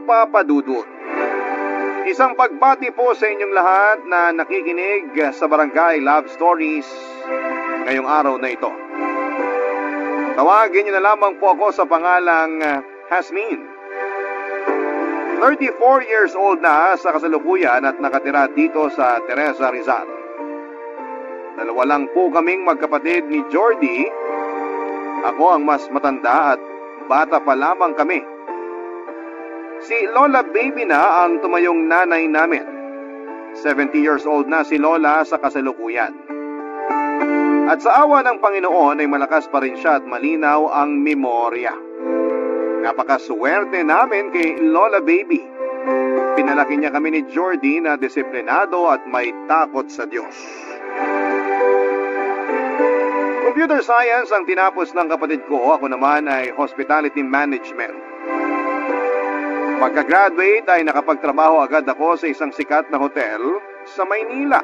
Papa Dudut. Isang pagbati po sa inyong lahat na nakikinig sa Barangay Love Stories ngayong araw na ito. Tawagin niyo na lamang po ako sa pangalang Hasmin. 34 years old na sa kasalukuyan at nakatira dito sa Teresa, Rizal. Dalawa lang po kaming magkapatid ni Jordy. Ako ang mas matanda at bata pa lamang kami. Si Lola Baby na ang tumayong nanay namin. 70 years old na si Lola sa kasalukuyan. At sa awa ng Panginoon ay malakas pa rin siya at malinaw ang memorya. Napakaswerte namin kay Lola Baby. Pinalaki niya kami ni Jordy na disiplinado at may takot sa Diyos. Computer Science ang tinapos ng kapatid ko. Ako naman ay Hospitality Management. Pagka-graduate ay nakapagtrabaho agad ako sa isang sikat na hotel sa Maynila.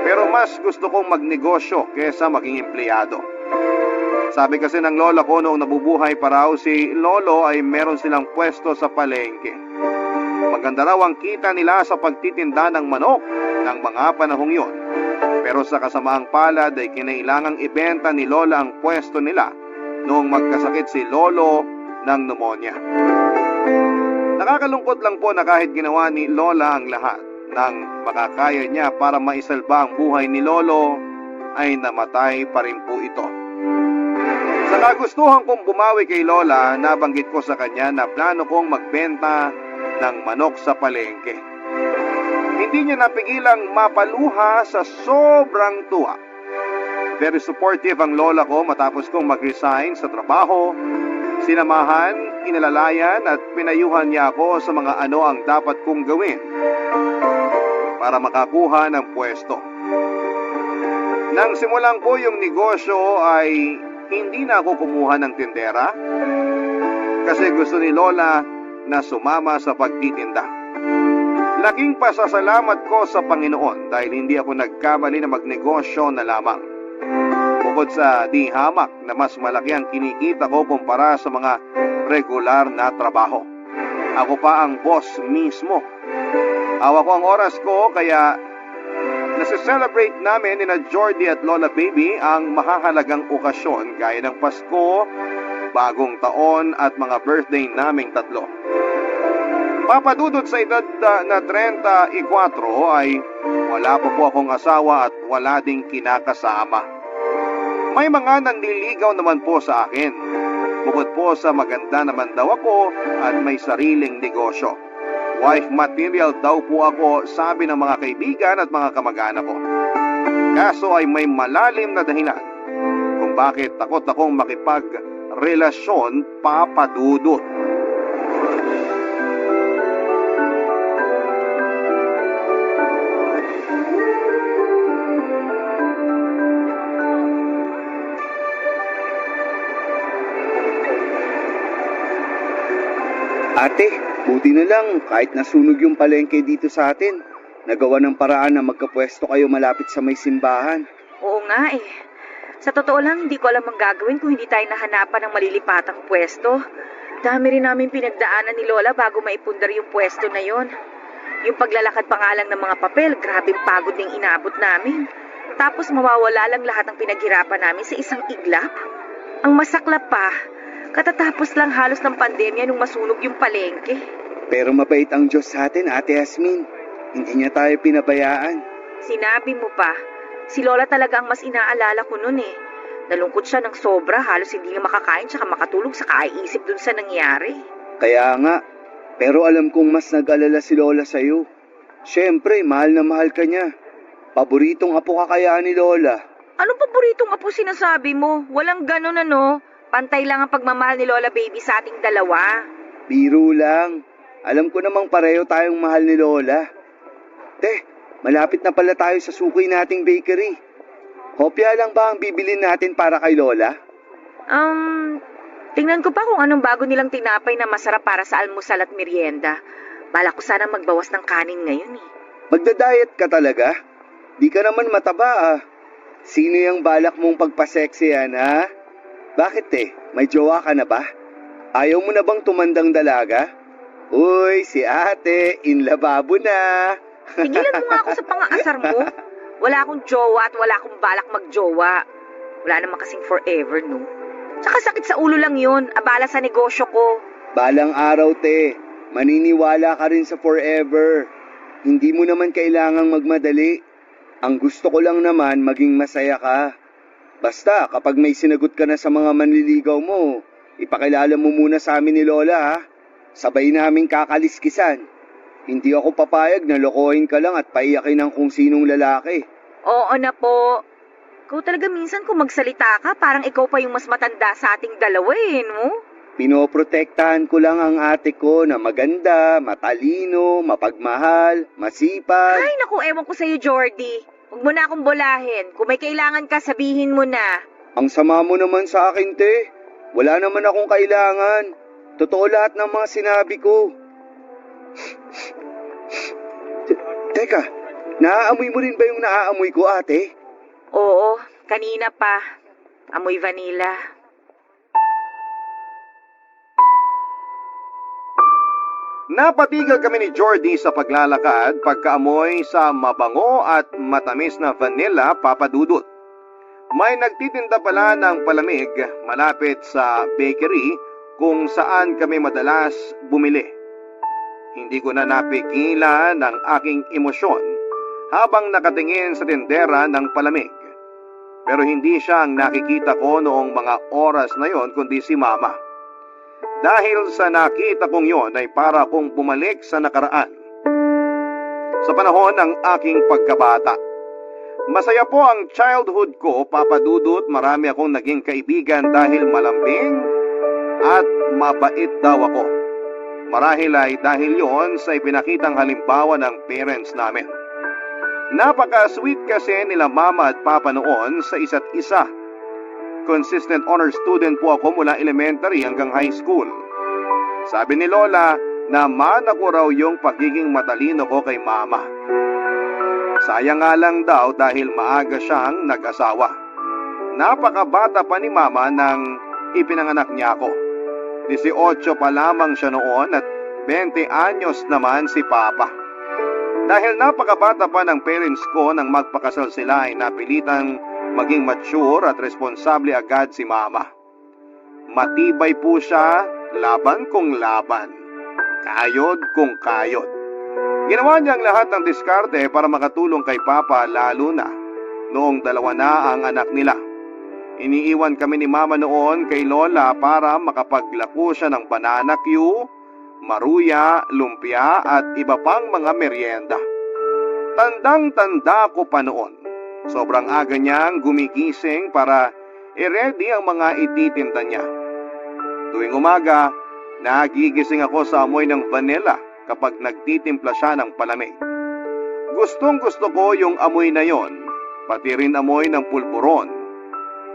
Pero mas gusto kong magnegosyo kesa maging empleyado. Sabi kasi ng lola ko noong nabubuhay pa raw si Lolo ay meron silang pwesto sa palengke. Maganda raw ang kita nila sa pagtitinda ng manok ng mga panahong yon. Pero sa kasamaang palad ay kinailangang ibenta ni Lola ang pwesto nila noong magkasakit si Lolo ng pneumonia. Nakakalungkot lang po na kahit ginawa ni Lola ang lahat ng makakaya niya para maisalba ang buhay ni Lolo, ay namatay pa rin po ito. Sa kagustuhan kong bumawi kay Lola, nabanggit ko sa kanya na plano kong magbenta ng manok sa palengke. Hindi niya napigilang mapaluha sa sobrang tuwa. Very supportive ang lola ko matapos kong mag-resign sa trabaho. Sinamahan, inalalayan at pinayuhan niya ako sa mga ano ang dapat kong gawin para makakuha ng pwesto. Nang simulan ko yung negosyo ay hindi na ako kumuha ng tindera kasi gusto ni Lola na sumama sa pagtitinda. Laking pasasalamat ko sa Panginoon dahil hindi ako nagkamali na magnegosyo na lamang. Bukod sa di hamak na mas malaki ang kinikita ko kumpara sa mga regular na trabaho. Ako pa ang boss mismo. Hawak ko ang oras ko kaya nasi-celebrate namin ni na Jordy at Lola Baby ang mahahalagang okasyon gaya ng Pasko, Bagong Taon at mga birthday naming tatlo. Papadudot sa edad na 34 ay wala pa po akong asawa at wala ding kinakasama. May mga nanliligaw naman po sa akin. Bukod po sa maganda naman daw ako at may sariling negosyo. Wife material daw po ako, sabi ng mga kaibigan at mga kamag-anak ko. Kaso ay may malalim na dahilan kung bakit takot akong makipagrelasyon, Papadudot. Ate, buti na lang kahit nasunog yung palengke dito sa atin. Nagawa ng paraan na magkapwesto kayo malapit sa may simbahan. Oo nga eh. Sa totoo lang, hindi ko alam ang gagawin kung hindi tayo nahanapan ng malilipatang pwesto. Dami rin namin pinagdaanan ni Lola bago maipundar yung pwesto na yon. Yung paglalakad pa nga lang ng mga papel, grabing pagod ding inabot namin. Tapos mawawala lang lahat ng pinaghirapan namin sa isang iglap. Ang masaklap pa, katatapos lang halos ng pandemya nung masunog yung palengke. Pero mabait ang Diyos sa atin, Ate Hasmin. Hindi niya tayo pinabayaan. Sinabi mo pa, si Lola talaga ang mas inaalala ko nun eh. Nalungkot siya ng sobra, halos hindi nga makakain tsaka makatulog sa kaiisip dun sa nangyari. Kaya nga, pero alam kong mas nag-alala si Lola sa'yo. Siyempre, mahal na mahal ka niya. Paboritong apo ka kaya ni Lola. Ano paboritong apo sinasabi mo? Walang ganun ano. Pantay lang ang pagmamahal ni Lola Baby sa ating dalawa. Biro lang. Alam ko namang pareho tayong mahal ni Lola. Te, malapit na pala tayo sa suki nating bakery. Hopya lang ba ang bibilin natin para kay Lola? Tingnan ko pa kung anong bago nilang tinapay na masarap para sa almusal at merienda. Balak ko sana magbawas ng kanin ngayon eh. Magda-diet ka talaga? Di ka naman mataba ah. Sino yung balak mong pagpa-sexy yan ha? Bakit May jowa ka na ba? Ayaw mo na bang tumandang dalaga? Uy, si ate, in lababo na. Tigilan mo nga ako sa pang-aasar mo. Wala akong jowa at wala akong balak magjowa. Wala naman kasing forever, no? Tsaka sakit sa ulo lang yun. Abala sa negosyo ko. Balang araw, te. Maniniwala ka rin sa forever. Hindi mo naman kailangang magmadali. Ang gusto ko lang naman maging masaya ka. Basta kapag may sinagot ka na sa mga manliligaw mo, ipakilala mo muna sa amin ni Lola, ha? Sabay naming kakaliskisan. Hindi ako papayag na lokohin ka lang at paiyakin ng kung sinong lalaki. Oo na po. Ikaw talaga minsan kung magsalita ka, parang ikaw pa yung mas matanda sa ating dalawa eh, no? Pinoprotektahan ko lang ang ate ko na maganda, matalino, mapagmahal, masipag. Ay, naku, ewan ko sa'yo, Jordy. Huwag mo na akong bolahin. Kung may kailangan ka, sabihin mo na. Ang sama mo naman sa akin, te. Wala naman akong kailangan. Totoo lahat ng mga sinabi ko. Teka, naaamoy mo rin ba yung naaamoy ko, ate? Oo, kanina pa. Amoy vanilla. Napatigil kami ni Jordy sa paglalakad pagkaamoy sa mabango at matamis na vanilla papadudot. May nagtitinda pala ng palamig malapit sa bakery kung saan kami madalas bumili. Hindi ko na napigilan ang aking emosyon habang nakatingin sa tindera ng palamig. Pero hindi siya ang nakikita ko noong mga oras na yon kundi si Mama. Dahil sa nakita kong yon ay para kong bumalik sa nakaraan. Sa panahon ng aking pagkabata. Masaya po ang childhood ko, papadudot. Marami akong naging kaibigan dahil malambing at mabait daw ako. Marahil ay dahil yon sa ipinakitang halimbawa ng parents namin. Napaka-sweet kasi nila Mama at Papa noon sa isa't isa. Consistent honor student po ako mula elementary hanggang high school. Sabi ni Lola na mana ko raw yung pagiging matalino ko kay Mama. Sayang nga lang daw dahil maaga siyang nag-asawa. Napakabata pa ni Mama nang ipinanganak niya ako. 18 pa lamang siya noon at 20 anyos naman si Papa. Dahil napakabata pa ng parents ko nang magpakasal sila ay napilitang maging mature at responsable agad si Mama. Matibay po siya, laban kung laban. Kayod kung kayod. Ginawa niyang lahat ng diskarte para makatulong kay Papa lalo na noong 2 na ang anak nila. Iniiwan kami ni Mama noon kay Lola para makapaglako siya ng banana Q, maruya, lumpia at iba pang mga merienda. Tandang-tanda ko pa noon. Sobrang aga niyang gumigising para i-ready ang mga ititinda niya. Tuwing umaga, nagigising ako sa amoy ng vanilla kapag nagtitimpla siya ng palamig. Gustong gusto ko yung amoy na yon, pati rin amoy ng pulburon.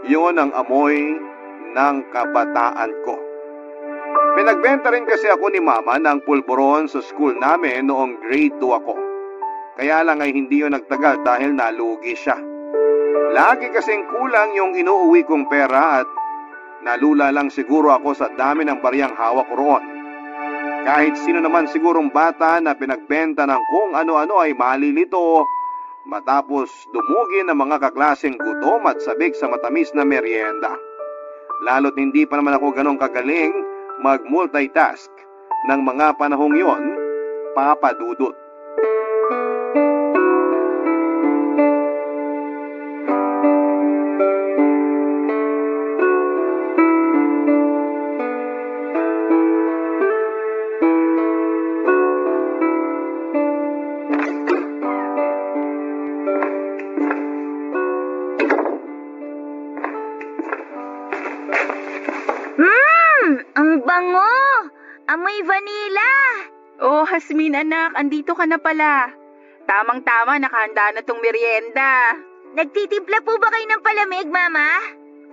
Yon ang amoy ng kabataan ko. Pinagbenta rin kasi ako ni Mama ng pulburon sa school namin noong grade 2 ako. Kaya lang ay hindi yun nagtagal dahil nalugi siya. Lagi kasing kulang yung inuuwi kong pera at nalula lang siguro ako sa dami ng bariyang hawak ko roon. Kahit sino naman sigurong bata na pinagbenta ng kung ano-ano ay malilito matapos dumugi ng mga kaklaseng gutom at sabik sa matamis na merienda. Lalo't hindi pa naman ako ganong kagaling mag-multitask ng mga panahong yon, papadudot. Ang bango! Amoy vanilla! Oh, Hasmin anak, andito ka na pala. Tamang-tama, nakahanda na tong merienda. Nagtitimpla po ba kayo ng palamig, Mama?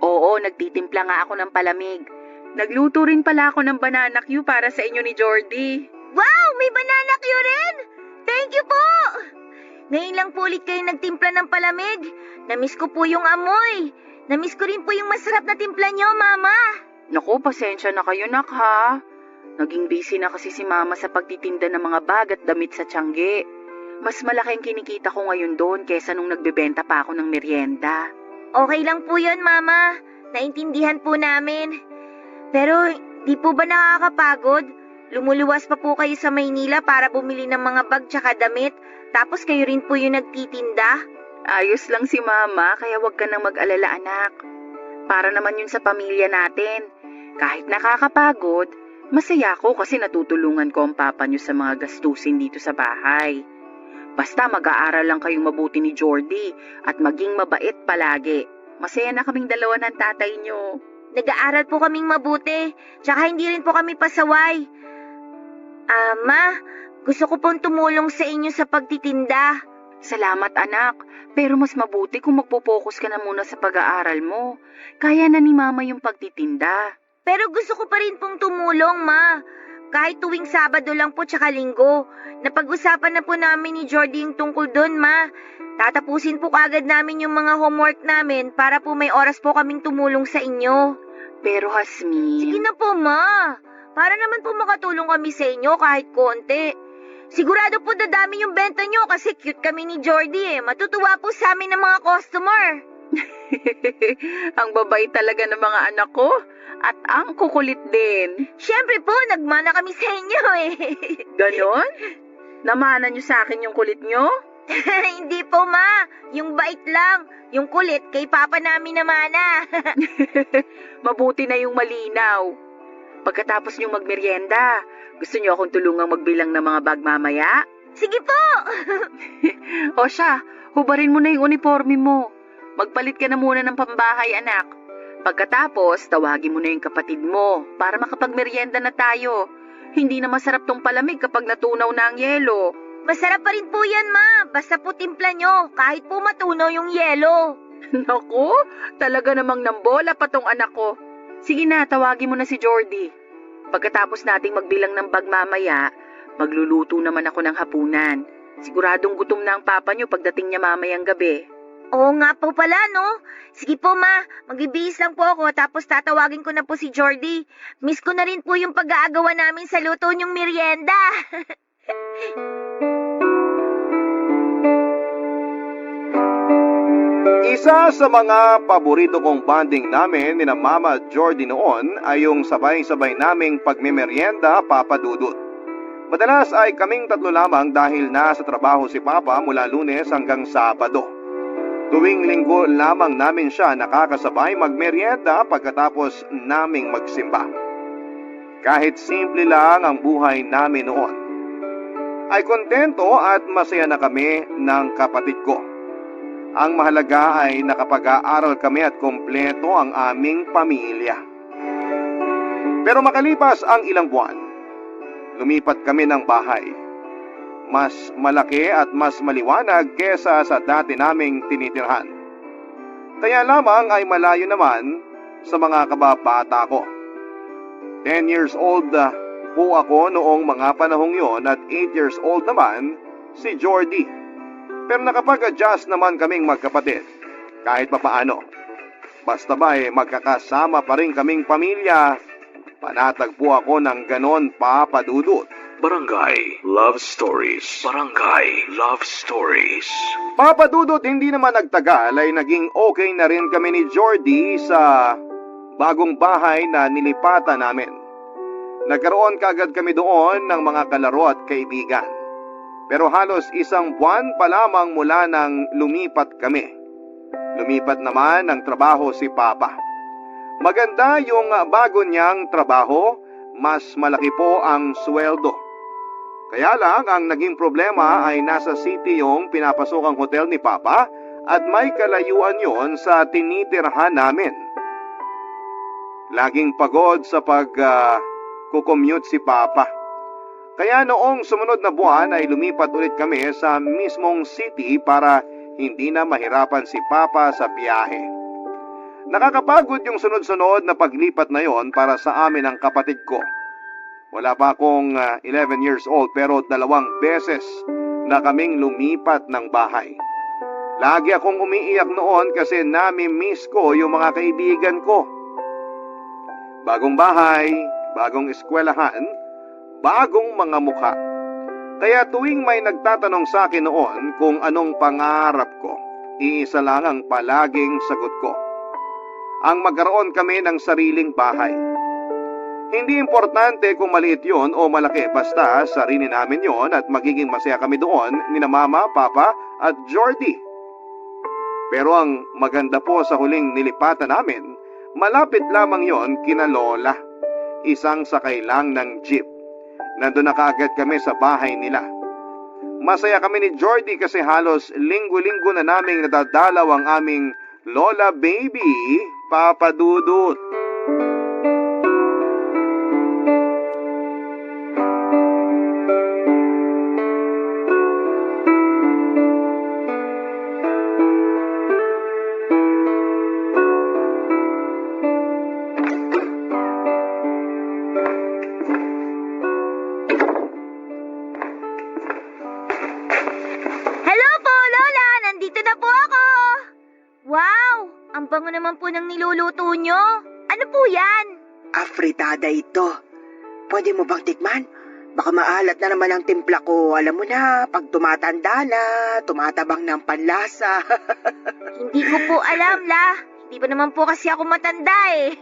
Oo, nagtitimpla nga ako ng palamig. Nagluto rin pala ako ng banana Q para sa inyo ni Jordy. Wow! May banana Q rin! Thank you po! Ngayon lang po ulit kayo nagtimpla ng palamig. Namiss ko po yung amoy. Namiss ko rin po yung masarap na timpla nyo, Mama. Naku, pasensya na kayo nak ha. Naging busy na kasi si Mama sa pagtitinda ng mga bag at damit sa Tiangge. Mas malaki ang kinikita ko ngayon doon kesa nung nagbebenta pa ako ng merienda. Okay lang po yun, Mama. Naintindihan po namin. Pero, di po ba nakakapagod? Lumuluwas pa po kayo sa Maynila para bumili ng mga bag tsaka damit, tapos kayo rin po yung nagtitinda? Ayos lang si Mama, kaya wag ka nang mag-alala, anak. Para naman yun sa pamilya natin. Kahit nakakapagod, masaya ako kasi natutulungan ko ang papa niyo sa mga gastusin dito sa bahay. Basta mag-aaral lang kayong mabuti ni Jordy at maging mabait palagi. Masaya na kaming dalawa ng tatay niyo. Nag-aaral po kaming mabuti, tsaka hindi rin po kami pasaway. Ma, gusto ko pong tumulong sa inyo sa pagtitinda. Salamat anak, pero mas mabuti kung magpo-focus ka na muna sa pag-aaral mo. Kaya na ni Mama yung pagtitinda. Pero gusto ko pa rin pong tumulong, Ma. Kahit tuwing Sabado lang po tsaka Linggo. Napag-usapan na po namin ni Jordy yung tungkol doon, Ma. Tatapusin po kaagad namin yung mga homework namin para po may oras po kaming tumulong sa inyo. Pero Hasmin... Sige na po, Ma. Para naman po makatulong kami sa inyo kahit konti. Sigurado po dadami yung benta nyo kasi cute kami ni Jordy eh. Matutuwa po sa amin ng mga customer. Ang babait talaga ng mga anak ko at ang kukulit din. Siyempre po, nagmana kami sa inyo eh. Ganon? Namana nyo sa akin yung kulit nyo? Hindi po, Ma. Yung bait lang. Yung kulit kay Papa namin namana. Mabuti na yung malinaw. Pagkatapos nyo magmerienda, gusto nyo akong tulungang magbilang ng mga bag mamaya? Sige po. O siya, hubarin mo na yung uniforme mo. Magpalit ka na muna ng pambahay, anak. Pagkatapos, tawagin mo na yung kapatid mo para makapagmerienda na tayo. Hindi na masarap tong palamig kapag natunaw na ang yelo. Masarap pa rin po yan, Ma. Basta po timpla nyo, kahit po matunaw yung yelo. Naku, talaga namang nambola pa tong anak ko. Sige na, tawagin mo na si Jordy. Pagkatapos nating magbilang ng bag mamaya, magluluto naman ako ng hapunan. Siguradong gutom na ang papa niyo pagdating niya mamayang gabi. Oo nga po pala, no? Sige po, Ma. Magbibihis lang po ako tapos tatawagin ko na po si Jordy. Miss ko na rin po yung pag-aagawan namin sa luto niyong merienda. Isa sa mga paborito kong bonding namin ni na Mama Jordy noon ay yung sabay-sabay naming pagmemeryenda, Papa Dudut. Madalas ay kaming tatlo lamang dahil nasa trabaho si Papa mula Lunes hanggang Sabado. Tuwing Linggo lamang namin siya nakakasabay magmeryenda pagkatapos naming magsimba. Kahit simple lang ang buhay namin noon, ay kontento at masaya na kami ng kapatid ko. Ang mahalaga ay nakapag-aaral kami at kompleto ang aming pamilya. Pero makalipas ang ilang buwan, lumipat kami ng bahay. Mas malaki at mas maliwanag kesa sa dati naming tinitirhan. Kaya lamang ay malayo naman sa mga kababata ko. 10 years old po ako noong mga panahong yon at 8 years old naman si Jordy. Pero nakapag-adjust naman kaming magkapatid, kahit papaano. Basta ba magkakasama pa rin kaming pamilya, panatag po ako ng ganon, Papa Dudut. Barangay Love Stories. Barangay Love Stories. Papa Dudut, hindi naman nagtagal ay naging okay na rin kami ni Jordy sa bagong bahay na nilipatan namin. Nagkaroon kaagad kami doon ng mga kalaro at kaibigan. Pero halos isang buwan pa lamang mula nang lumipat kami. Lumipat naman ng trabaho si Papa. Maganda yung bago niyang trabaho, mas malaki po ang sweldo. Kaya lang ang naging problema ay nasa city yung pinapasokang hotel ni Papa at may kalayuan yon sa tinitirhan namin. Laging pagod sa pag-commute si Papa. Kaya noong sumunod na buwan ay lumipat ulit kami sa mismong city para hindi na mahirapan si Papa sa biyahe. Nakakapagod yung sunod-sunod na paglipat na yon para sa amin ang kapatid ko. Wala pa akong 11 years old pero 2 beses na kaming lumipat ng bahay. Lagi akong umiiyak noon kasi nami-miss ko yung mga kaibigan ko. Bagong bahay, bagong eskwelahan, bagong mga mukha. Kaya tuwing may nagtatanong sa akin noon kung anong pangarap ko, iisa lang ang palaging sagot ko. Ang magkaroon kami ng sariling bahay. Hindi importante kung maliit yon o malaki, basta sarili namin yon at magiging masaya kami doon ni na Mama, Papa at Jordy. Pero ang maganda po sa huling nilipatan namin, malapit lamang yon kina Lola. Isang sakay lang ng jeep. Nandun na kaagad kami sa bahay nila. Masaya kami ni Jordy kasi halos linggo-linggo na naming nadadalaw ang aming Lola baby, Papa Dudut. Hello po, Lola! Nandito na po ako! Wow! Ang bango naman po ng niluluto nyo. Ano po yan? Afritada ito. Pwede mo bang tikman? Baka maalat na naman ang timpla ko. Alam mo na, pag tumatanda na, tumatabang ng panlasa. Hindi ko po alam, La. Hindi pa naman po kasi ako matanda eh.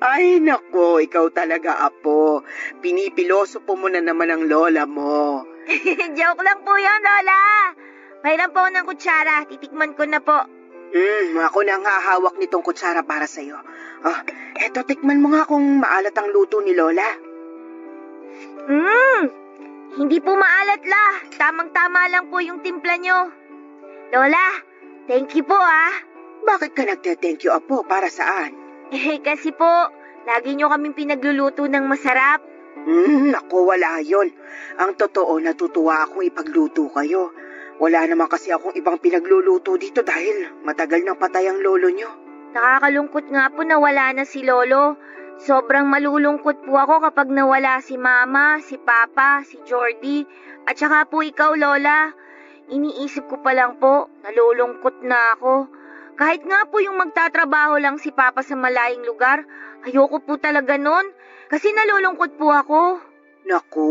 Ay nako, ikaw talaga, apo. Pinipiloso po mo na naman ang lola mo. Joke lang po yun, Lola. Mayroon po ako ng kutsara. Titikman ko na po. Ako na nga hawak nitong kutsara para sa'yo. Eto, tikman mo nga kung maalat ang luto ni Lola. Hindi po maalat, La. Tamang-tama lang po yung timpla nyo. Lola, thank you po ah. Bakit ka nagte-thank you, apo? Para saan? Kasi po, lagi nyo kaming pinagluluto ng masarap. Naku, wala yon. Ang totoo, natutuwa akong ipagluto kayo. Wala naman kasi akong ibang pinagluluto dito dahil matagal nang patay ang lolo nyo. Nakakalungkot nga po na wala na si Lolo. Sobrang malulungkot po ako kapag nawala si Mama, si Papa, si Jordy, at saka po ikaw, Lola. Iniisip ko pa lang po, nalulungkot na ako. Kahit nga po yung magtatrabaho lang si Papa sa malayong lugar, ayoko po talaga nun, kasi nalulungkot po ako. Naku,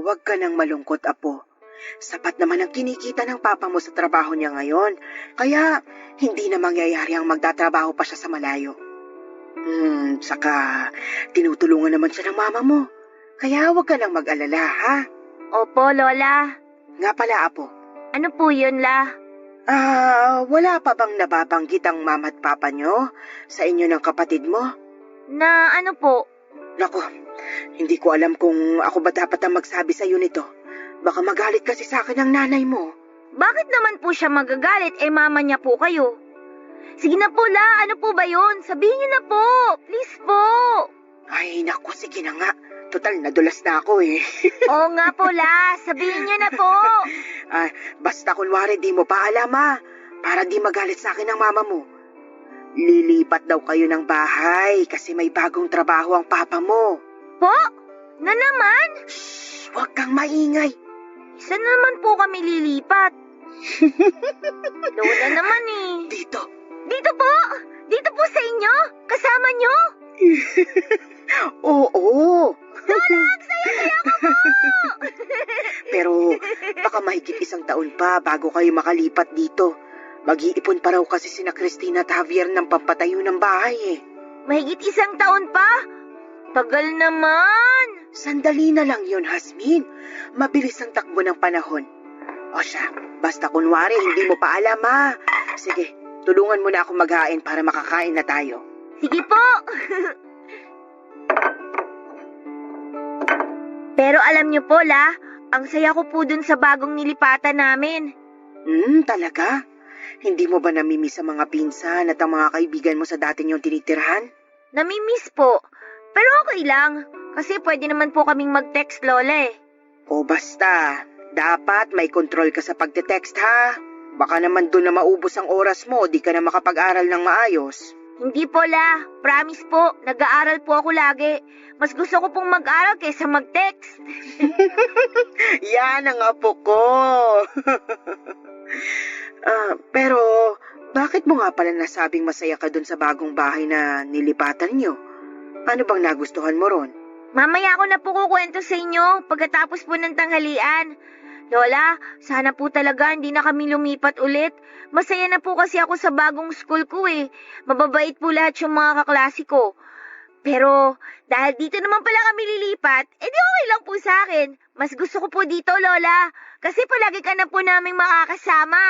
wag ka nang malungkot, apo. Sapat naman ang kinikita ng papa mo sa trabaho niya ngayon, kaya hindi na mangyayari ang magtatrabaho pa siya sa malayo. Saka tinutulungan naman siya ng mama mo, kaya wag ka nang mag-alala, ha? Opo, Lola. Nga pala, apo. Ano po yun, La? Wala pa bang nababanggit ang mama at papa nyo sa inyo ng kapatid mo? Na ano po? Naku, hindi ko alam kung ako ba dapat ang magsabi sa iyo nito. Baka magalit kasi sa akin ang nanay mo. Bakit naman po siya magagalit, mama niya po kayo? Sige na po, La, ano po ba yun? Sabihin niyo na po, please po. Ay, naku, sige na nga. Total, nadulas na ako eh. Oo nga po, La, sabihin niyo na po. Basta kunwari di mo pa alam para di magalit sa akin ang mama mo. Lilipat daw kayo ng bahay kasi may bagong trabaho ang papa mo. Po? Na naman? Shh, huwag kang maingay. Saan naman po kami lilipat? Lola naman eh. Dito. Dito po? Dito po sa inyo? Kasama nyo? Oo. Lola, saya-saya ko po! Pero baka mahigit 1 taon pa bago kayo makalipat dito. Mag-iipon pa raw kasi sina Christina at Javier ng pampatayo ng bahay eh. Mahigit 1 taon pa? Tagal naman. Sandali na lang yun, Hasmin. Mabilis ang takbo ng panahon. O siya, basta kunwari hindi mo pa alam Sige, tulungan mo na ako maghain para makakain na tayo. Sige po. Pero alam niyo po, La, ang saya ko po dun sa bagong nilipatan namin. Talaga? Hindi mo ba namimiss ang mga pinsan at ang mga kaibigan mo sa dati niyong tinitirhan? Namimiss po. Pero okay lang, kasi pwede naman po kaming mag-text, Lola eh. O basta, dapat may control ka sa pagte-text ha. Baka naman doon na maubos ang oras mo, di ka na makapag-aral ng maayos. Hindi po, La. Promise po, nag-aaral po ako lagi. Mas gusto ko pong mag-aral kaysa mag-text. Yan ang apo ko. Pero bakit mo nga pala nasabing masaya ka dun sa bagong bahay na nilipatan niyo? Ano bang nagustuhan mo ron? Mamaya ako na po kukwento sa inyo pagkatapos po ng tanghalian. Lola, sana po talaga hindi na kami lumipat ulit. Masaya na po kasi ako sa bagong school ko eh. Mababait po lahat yung mga kaklase ko. Pero dahil dito naman pala kami lilipat, edi okay lang po sa akin. Mas gusto ko po dito, Lola. Kasi palagi ka na po naming makakasama.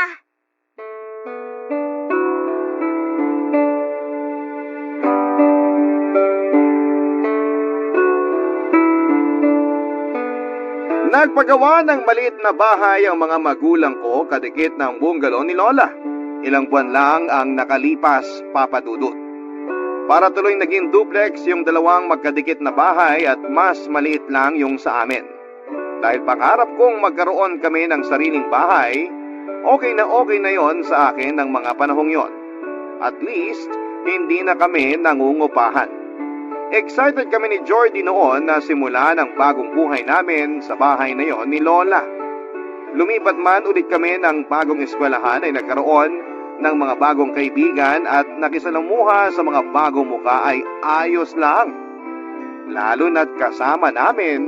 Nagpagawa ng maliit na bahay ang mga magulang ko kadikit ng bungalow ni Lola. Ilang buwan lang ang nakalipas, Papa Dudut. Para tuloy naging duplex yung dalawang magkadikit na bahay at mas maliit lang yung sa amin. Dahil pangarap kong magkaroon kami ng sariling bahay, okay na yon sa akin ng mga panahong yon. At least, hindi na kami nangungupahan. Excited kami ni Jordy noon na simulan ang bagong buhay namin sa bahay na yon ni Lola. Lumipat man ulit kami ng bagong eskwelahan ay nagkaroon ng mga bagong kaibigan at nakisalamuha sa mga bagong muka ay ayos lang. Lalo na't kasama namin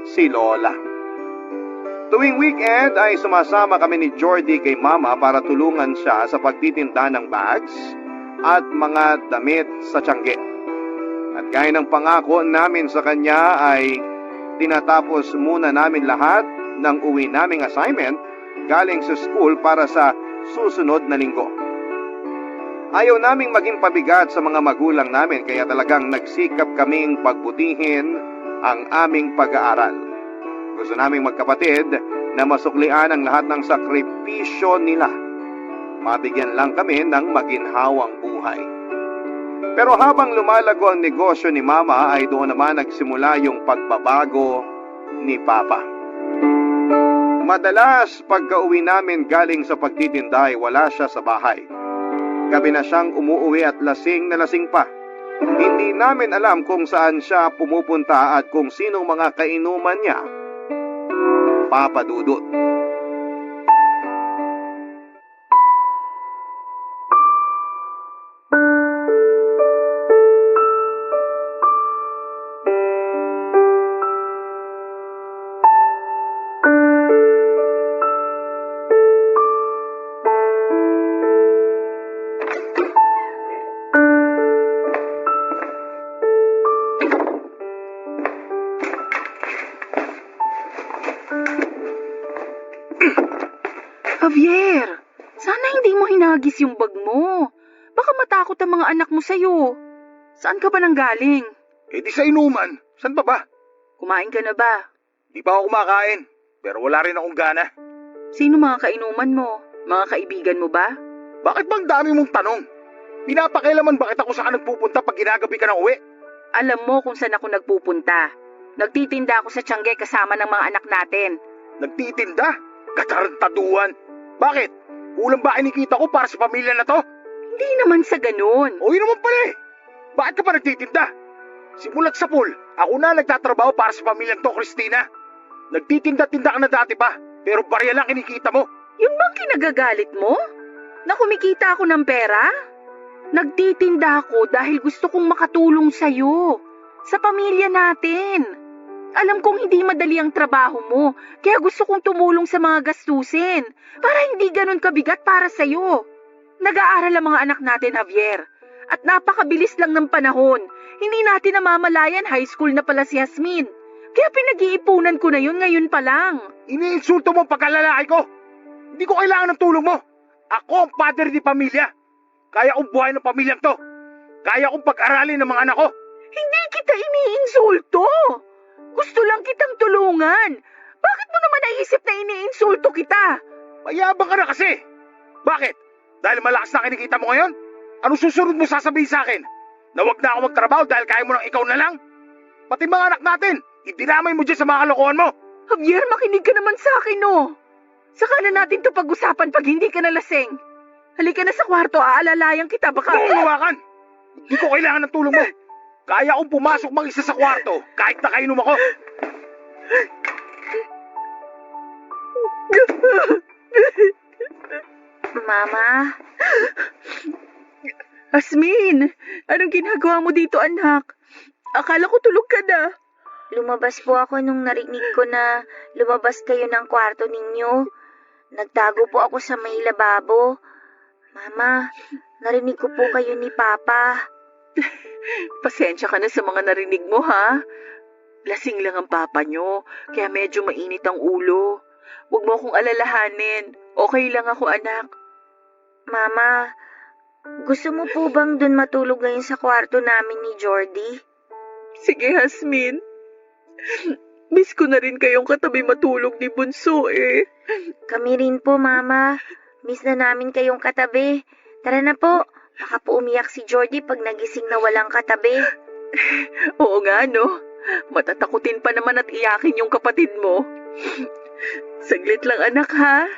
si Lola. Tuwing weekend ay sumasama kami ni Jordy kay Mama para tulungan siya sa pagtitinda ng bags at mga damit sa tiangge. At gaya ng pangako namin sa kanya ay tinatapos muna namin lahat ng uwi naming assignment galing sa school para sa susunod na linggo. Ayaw naming maging pabigat sa mga magulang namin kaya talagang nagsikap kaming pagbutihin ang aming pag-aaral. Gusto naming magkapatid na masuklian ang lahat ng sakripisyo nila. Mabigyan lang kami ng maginhawang buhay. Pero habang lumalago ang negosyo ni Mama ay doon naman nagsimula yung pagbabago ni Papa. Madalas pagka-uwi namin galing sa pagtitinda ay wala siya sa bahay. Gabi na siyang umuuwi at lasing na lasing pa. Hindi namin alam kung saan siya pumupunta at kung sinong mga kainuman niya. Papa Dudut. Javier, sana hindi mo hinagis yung bag mo. Baka matakot ang mga anak mo sa'yo. Saan ka ba nanggaling? Eh di sa inuman. Saan pa ba? Kumain ka na ba? Di pa ako kumakain. Pero wala rin akong gana. Sino mga kainuman mo? Mga kaibigan mo ba? Bakit bang dami mong tanong? Pinapakailaman bakit ako saan nagpupunta pag ginagabi ka ng uwi? Alam mo kung saan ako nagpupunta. Nagtitinda ako sa tiangge kasama ng mga anak natin. Nagtitinda? Katarantaduhan. Bakit? Kulang ba kinikita ko para sa pamilya na to? Hindi naman sa ganun. O yun naman pala eh. Bakit ka pa nagtitinda? Simulat sa pool, ako na nagtatrabaho para sa pamilyang to, Christina. Nagtitinda-tinda ka na dati pa, pero barya lang kinikita mo. Yun bang kinagagalit mo? Na kumikita ako ng pera? Nagtitinda ako dahil gusto kong makatulong sa'yo. Sa pamilya natin. Alam kong hindi madali ang trabaho mo, kaya gusto kong tumulong sa mga gastusin para hindi ganun kabigat para sa'yo. Nag-aaral ang mga anak natin, Javier. At napakabilis lang ng panahon. Hindi natin namamalayan high school na pala si Jasmine. Kaya pinag-iipunan ko na yun ngayon pa lang. Iniinsulto mo ang pagkalalaki ko. Hindi ko kailangan ng tulong mo. Ako ang father di pamilya. Kaya kong buhay ng pamilyang to. Kaya kong pag-aralin ng mga anak ko. Hindi kita iniinsulto. Gusto lang kitang tulungan. Bakit mo naman naisip na iniinsulto kita? Mayabang ka na kasi. Bakit? Dahil malakas na kinikita mo ngayon? Anong susunod mo sasabihin sa akin? Na wag na ako magtrabaho dahil kaya mo nang ikaw na lang? Pati mga anak natin, idinamay mo dyan sa mga kalokohan mo. Javier, makinig ka naman sa akin, no? Saka na natin to pag-usapan pag hindi ka nalasing. Halika na sa kwarto, aalalayan kita, baka... Huwakan! Hindi ko kailangan ng tulong mo. Kaya akong pumasok mag-isa sa kwarto kahit nakainom ako. Mama? Jasmine, anong ginagawa mo dito, anak? Akala ko tulog ka na. Lumabas po ako nung narinig ko na lumabas kayo ng kwarto ninyo. Nagtago po ako sa may lababo. Mama, narinig ko po kayo ni Papa. Pasensya ka na sa mga narinig mo, ha? Lasing lang ang papa nyo, kaya medyo mainit ang ulo. Huwag mo akong alalahanin. Okay lang ako, anak. Mama, gusto mo po bang dun matulog ngayon sa kwarto namin ni Jordy? Sige, Hasmin. Miss ko na rin kayong katabi matulog ni Bunso, eh. Kami rin po, Mama. Miss na namin kayong katabi. Tara na po. Baka po umiyak si Jordy pag nagising na walang katabi. Oo nga, no? Matatakutin pa naman at iyakin yung kapatid mo. Saglit lang, anak, ha?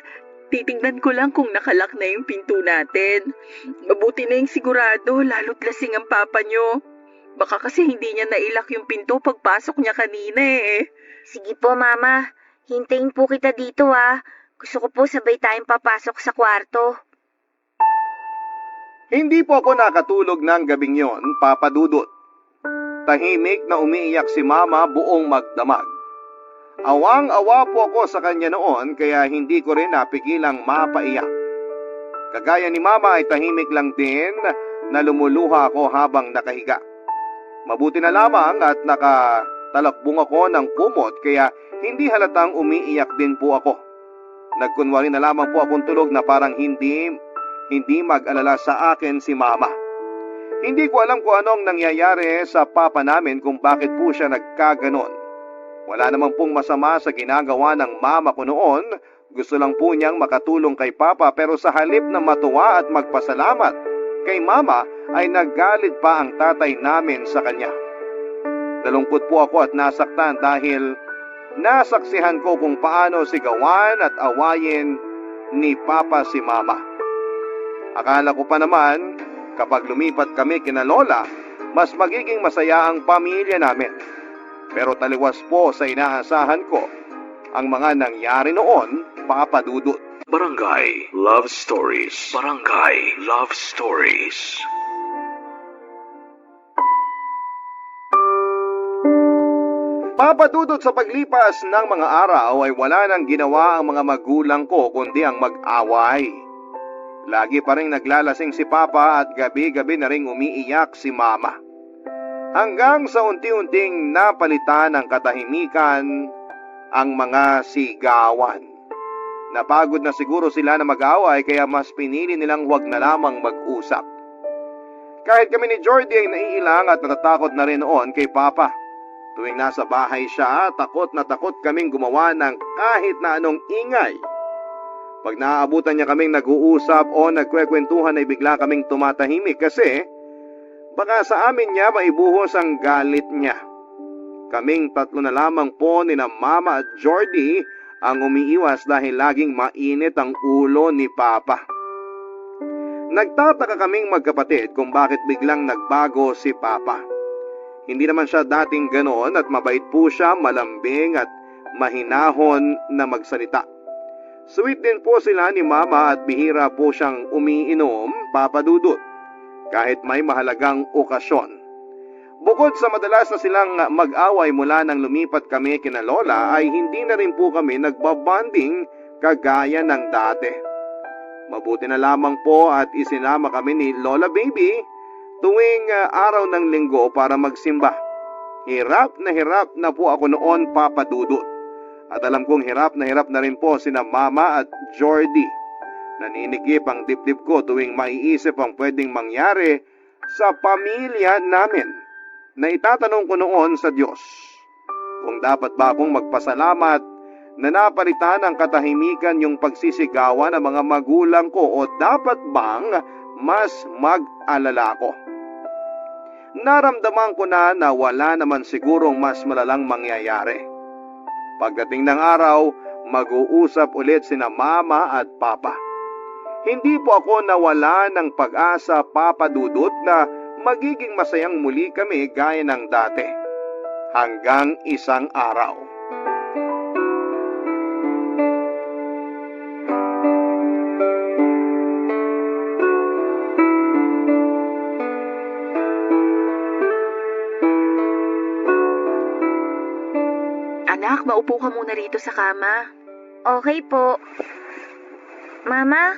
Titingnan ko lang kung nakalak na yung pinto natin. Mabuti na yung sigurado, lalo't lasing ang papa nyo. Baka kasi hindi niya nailak yung pinto pagpasok niya kanina, eh. Sige po, Mama. Hintayin po kita dito, ha. Gusto ko po sabay tayong papasok sa kwarto. Hindi po ako nakatulog ng gabing yon, Papa Dudut. Tahimik na umiiyak si Mama buong magdamag. Awang-awa po ako sa kanya noon kaya hindi ko rin napigilang mapaiyak. Kagaya ni Mama ay tahimik lang din na lumuluha ako habang nakahiga. Mabuti na lamang at nakatalakbong ako ng kumot kaya hindi halatang umiiyak din po ako. Nagkunwari na lamang po akong tulog na parang hindi mag-alala sa akin si Mama. Hindi ko alam kung anong nangyayari sa papa namin kung bakit po siya nagkaganon. Wala naman pong masama sa ginagawa ng mama ko noon. Gusto lang po niyang makatulong kay papa pero sa halip na matuwa at magpasalamat kay mama ay naggalit pa ang tatay namin sa kanya. Nalungkot po ako at nasaktan dahil nasaksihan ko kung paano sigawan at awayin ni papa si mama. Akala ko pa naman kapag lumipat kami kina Lola, mas magiging masaya ang pamilya namin. Pero taliwas po sa inaasahan ko ang mga nangyari noon, Papa Dudut. Barangay Love Stories. Barangay Love Stories. Papa Dudut, sa paglipas ng mga araw ay wala nang ginawa ang mga magulang ko kundi ang mag-away. Lagi pa rin naglalasing si Papa at gabi-gabi na ring umiiyak si Mama. Hanggang sa unti-unting napalitan ng katahimikan ang mga sigawan. Napagod na siguro sila na mag-away kaya mas pinili nilang huwag na lamang mag-usap. Kahit kami ni Jordy ay naiilang at natatakot na rin noon kay Papa. Tuwing nasa bahay siya, takot na takot kaming gumawa ng kahit na anong ingay. Pag naaabutan niya kaming nag-uusap o nagkwekwentuhan ay bigla kaming tumatahimik kasi baka sa amin niya maibuhos ang galit niya. Kaming tatlo na lamang po ni na Mama at Jordy ang umiiwas dahil laging mainit ang ulo ni Papa. Nagtataka kaming magkapatid kung bakit biglang nagbago si Papa. Hindi naman siya dating ganoon at mabait po siya, malambing at mahinahon na magsalita. Sweet din po sila ni Mama at bihira po siyang umiinom, Papa Dudut, kahit may mahalagang okasyon. Bukod sa madalas na silang mag-away mula nang lumipat kami kina Lola ay hindi na rin po kami nagbabanding kagaya ng dati. Mabuti na lamang po at isinama kami ni Lola Baby tuwing araw ng linggo para magsimba. Hirap na po ako noon, Papa Dudut. At alam kong hirap na rin po sina Mama at Jordy. Naninigip ang dibdib ko tuwing maiisip ang pwedeng mangyari sa pamilya namin. Na itatanong ko noon sa Diyos kung dapat ba akong magpasalamat na napalitan ng katahimikan yung pagsisigawan ng mga magulang ko o dapat bang mas mag-alala ko. Naramdaman ko na wala naman sigurong mas malalang mangyayari. Pagdating ng araw, mag-uusap ulit sina Mama at Papa. Hindi po ako nawala ng pag-asa, Papa Dudut, na magiging masayang muli kami gaya ng dati. Hanggang isang araw. Anak, maupo ka muna rito sa kama. Okay po. Mama,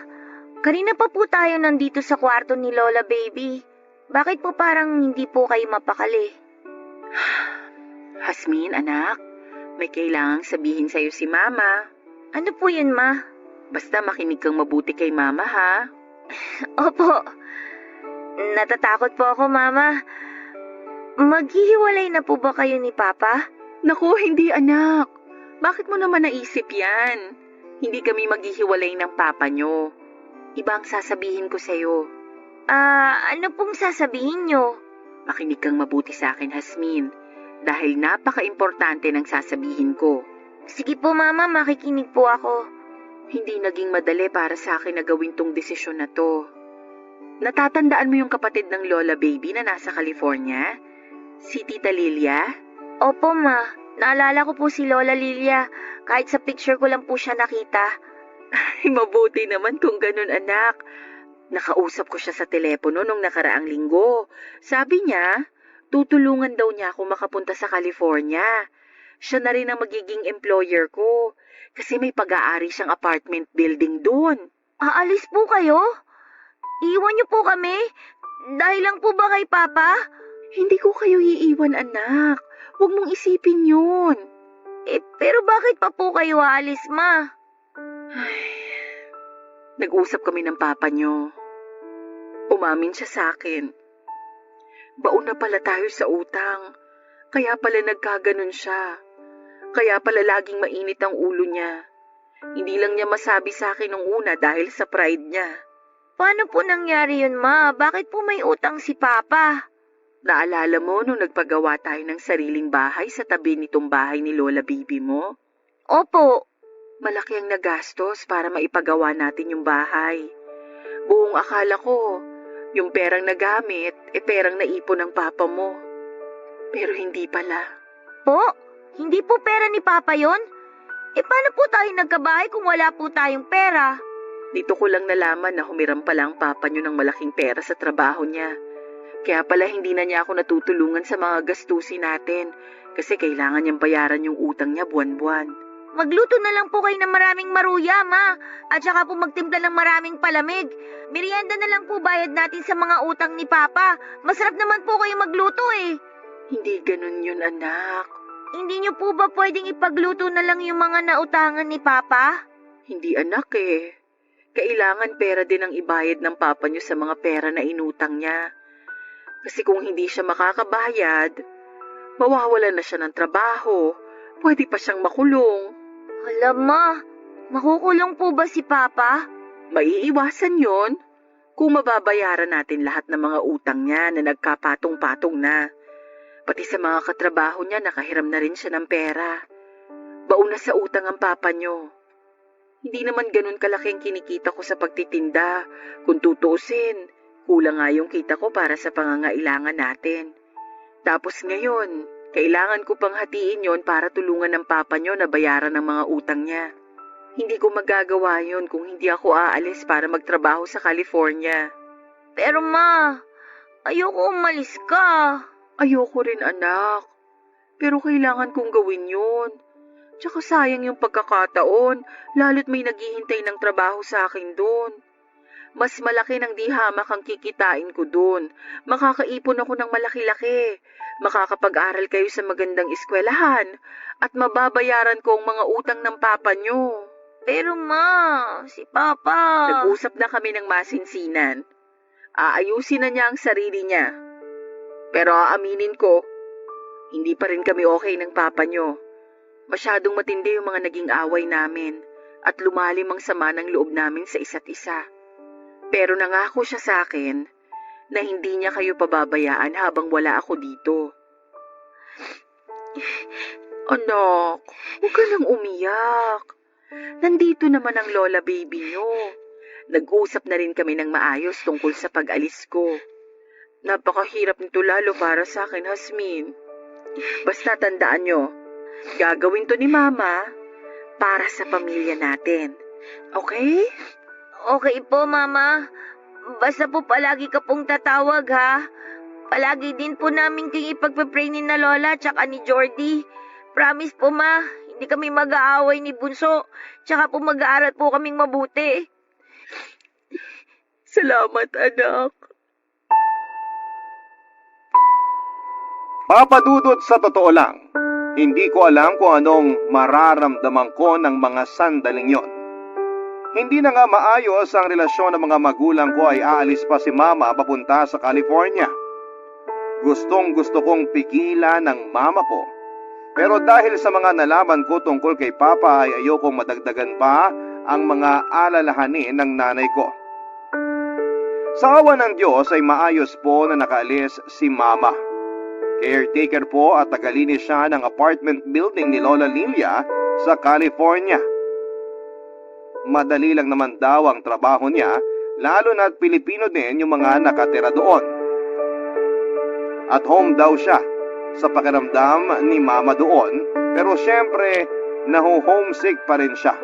kanina pa po tayo nandito sa kwarto ni Lola Baby. Bakit po parang hindi po kayo mapakali? Hasmin, anak, may kailangang sabihin sa'yo si Mama. Ano po yun, Ma? Basta makinig kang mabuti kay Mama, ha? Opo. Natatakot po ako, Mama. Maghihiwalay na po ba kayo ni Papa? Naku, hindi anak. Bakit mo naman naisip yan? Hindi kami maghihiwalay ng papa nyo. Iba ang sasabihin ko sa'yo. Ano pong sasabihin nyo? Makinig kang mabuti sa akin, Hasmin. Dahil napaka-importante ng sasabihin ko. Sige po, Mama, makikinig po ako. Hindi naging madali para sa akin na gawin tong desisyon na to. Natatandaan mo yung kapatid ng Lola Baby na nasa California? Si Tita Lilia? Opo, Ma. Naalala ko po si Lola Lilia. Kahit sa picture ko lang po siya nakita. Ay, mabuti naman kung ganun, anak. Nakausap ko siya sa telepono nung nakaraang linggo. Sabi niya, tutulungan daw niya ako makapunta sa California. Siya na rin ang magiging employer ko. Kasi may pag-aari siyang apartment building doon. Aalis po kayo? Iwan niyo po kami? Dahil lang po ba kay Papa? Hindi ko kayo iiwan, anak. Huwag mong isipin yun. Pero bakit pa po kayo aalis, Ma? Nag-usap kami ng papa niyo. Umamin siya sa akin. Baon na pala tayo sa utang. Kaya pala nagkaganon siya. Kaya pala laging mainit ang ulo niya. Hindi lang niya masabi sa akin nung una dahil sa pride niya. Paano po nangyari yun, Ma? Bakit po may utang si Papa? Naalala mo nung nagpagawa tayo ng sariling bahay sa tabi nitong bahay ni Lola Baby mo? Opo. Malaki ang nagastos para maipagawa natin yung bahay. Buong akala ko, yung perang nagamit, perang naipon ng papa mo. Pero hindi pala. Po? Hindi po pera ni Papa yon? Paano po tayo nagkabahay kung wala po tayong pera? Dito ko lang nalaman na humiram pala ang papa niyo ng malaking pera sa trabaho niya. Kaya pala hindi na niya ako natutulungan sa mga gastusin natin kasi kailangan niyang bayaran yung utang niya buwan-buwan. Magluto na lang po kayo ng maraming maruya, Ma. At saka po magtimpla ng maraming palamig. Merienda na lang po bayad natin sa mga utang ni Papa. Masarap naman po kayo magluto eh. Hindi ganun yun, anak. Hindi niyo po ba pwedeng ipagluto na lang yung mga nautangan ni Papa? Hindi, anak eh. Kailangan pera din ang ibayad ng papa niyo sa mga pera na inutang niya. Kasi kung hindi siya makakabayad, mawawalan na siya ng trabaho. Pwede pa siyang makulong. Alam, Ma, makukulong po ba si Papa? Maiiwasan yon kung mababayaran natin lahat ng mga utang niya na nagkapatong-patong na. Pati sa mga katrabaho niya nakahiram na rin siya ng pera. Baon na sa utang ang papa niyo. Hindi naman ganun kalaki ang kinikita ko sa pagtitinda. Kung tutuusin, kulang nga yung kita ko para sa pangangailangan natin. Tapos ngayon, kailangan ko pang hatiin yon para tulungan ng papa niyo na bayaran ang mga utang niya. Hindi ko magagawa yon kung hindi ako aalis para magtrabaho sa California. Pero Ma, ayoko umalis ka. Ayoko rin, anak. Pero kailangan kong gawin yun. Tsaka sayang yung pagkakataon, lalo't may naghihintay ng trabaho sa akin doon. Mas malaki ng di hamak ang kikitain ko doon. Makakaipon ako ng malaki-laki. Makakapag-aral kayo sa magandang eskwelahan. At mababayaran ko ang mga utang ng papa nyo. Pero Ma, si Papa... Nag-usap na kami ng masinsinan. Aayusin na niya ang sarili niya. Pero aaminin ko, hindi pa rin kami okay ng papa nyo. Masyadong matindi yung mga naging away namin at lumalim ang sama ng loob namin sa isa't isa. Pero nangako siya sa akin na hindi niya kayo pababayaan habang wala ako dito. Anak, huwag ka nang umiyak. Nandito naman ang Lola Baby nyo. Nag-usap na rin kami ng maayos tungkol sa pag-alis ko. Napakahirap nito lalo para sa akin, Hasmin. Basta tandaan nyo, gagawin to ni Mama para sa pamilya natin. Okay? Okay po, Mama. Basta po palagi ka pong tatawag, ha? Palagi din po namin kayo ipagpapray ni na Lola tsaka ni Jordy. Promise po, Ma. Hindi kami mag-aaway ni Bunso. Tsaka po mag-aaral po kaming mabuti. Salamat, anak. Papadudot, sa totoo lang, hindi ko alam kung anong mararamdaman ko ng mga sandaling yon. Hindi na nga maayos ang relasyon ng mga magulang ko ay aalis pa si Mama papunta sa California. Gustong gusto kong pigilan ng mama ko. Pero dahil sa mga nalaman ko tungkol kay Papa ay ayokong madagdagan pa ang mga alalahanin ng nanay ko. Sa awa ng Diyos ay maayos po na nakaalis si Mama. Caretaker po at tagalinis siya ng apartment building ni Lola Lilia sa California. Madali lang naman daw ang trabaho niya, lalo na't Pilipino din yung mga nakatira doon. At home daw siya sa pakiramdam ni Mama doon, pero syempre naho-homesick pa rin siya.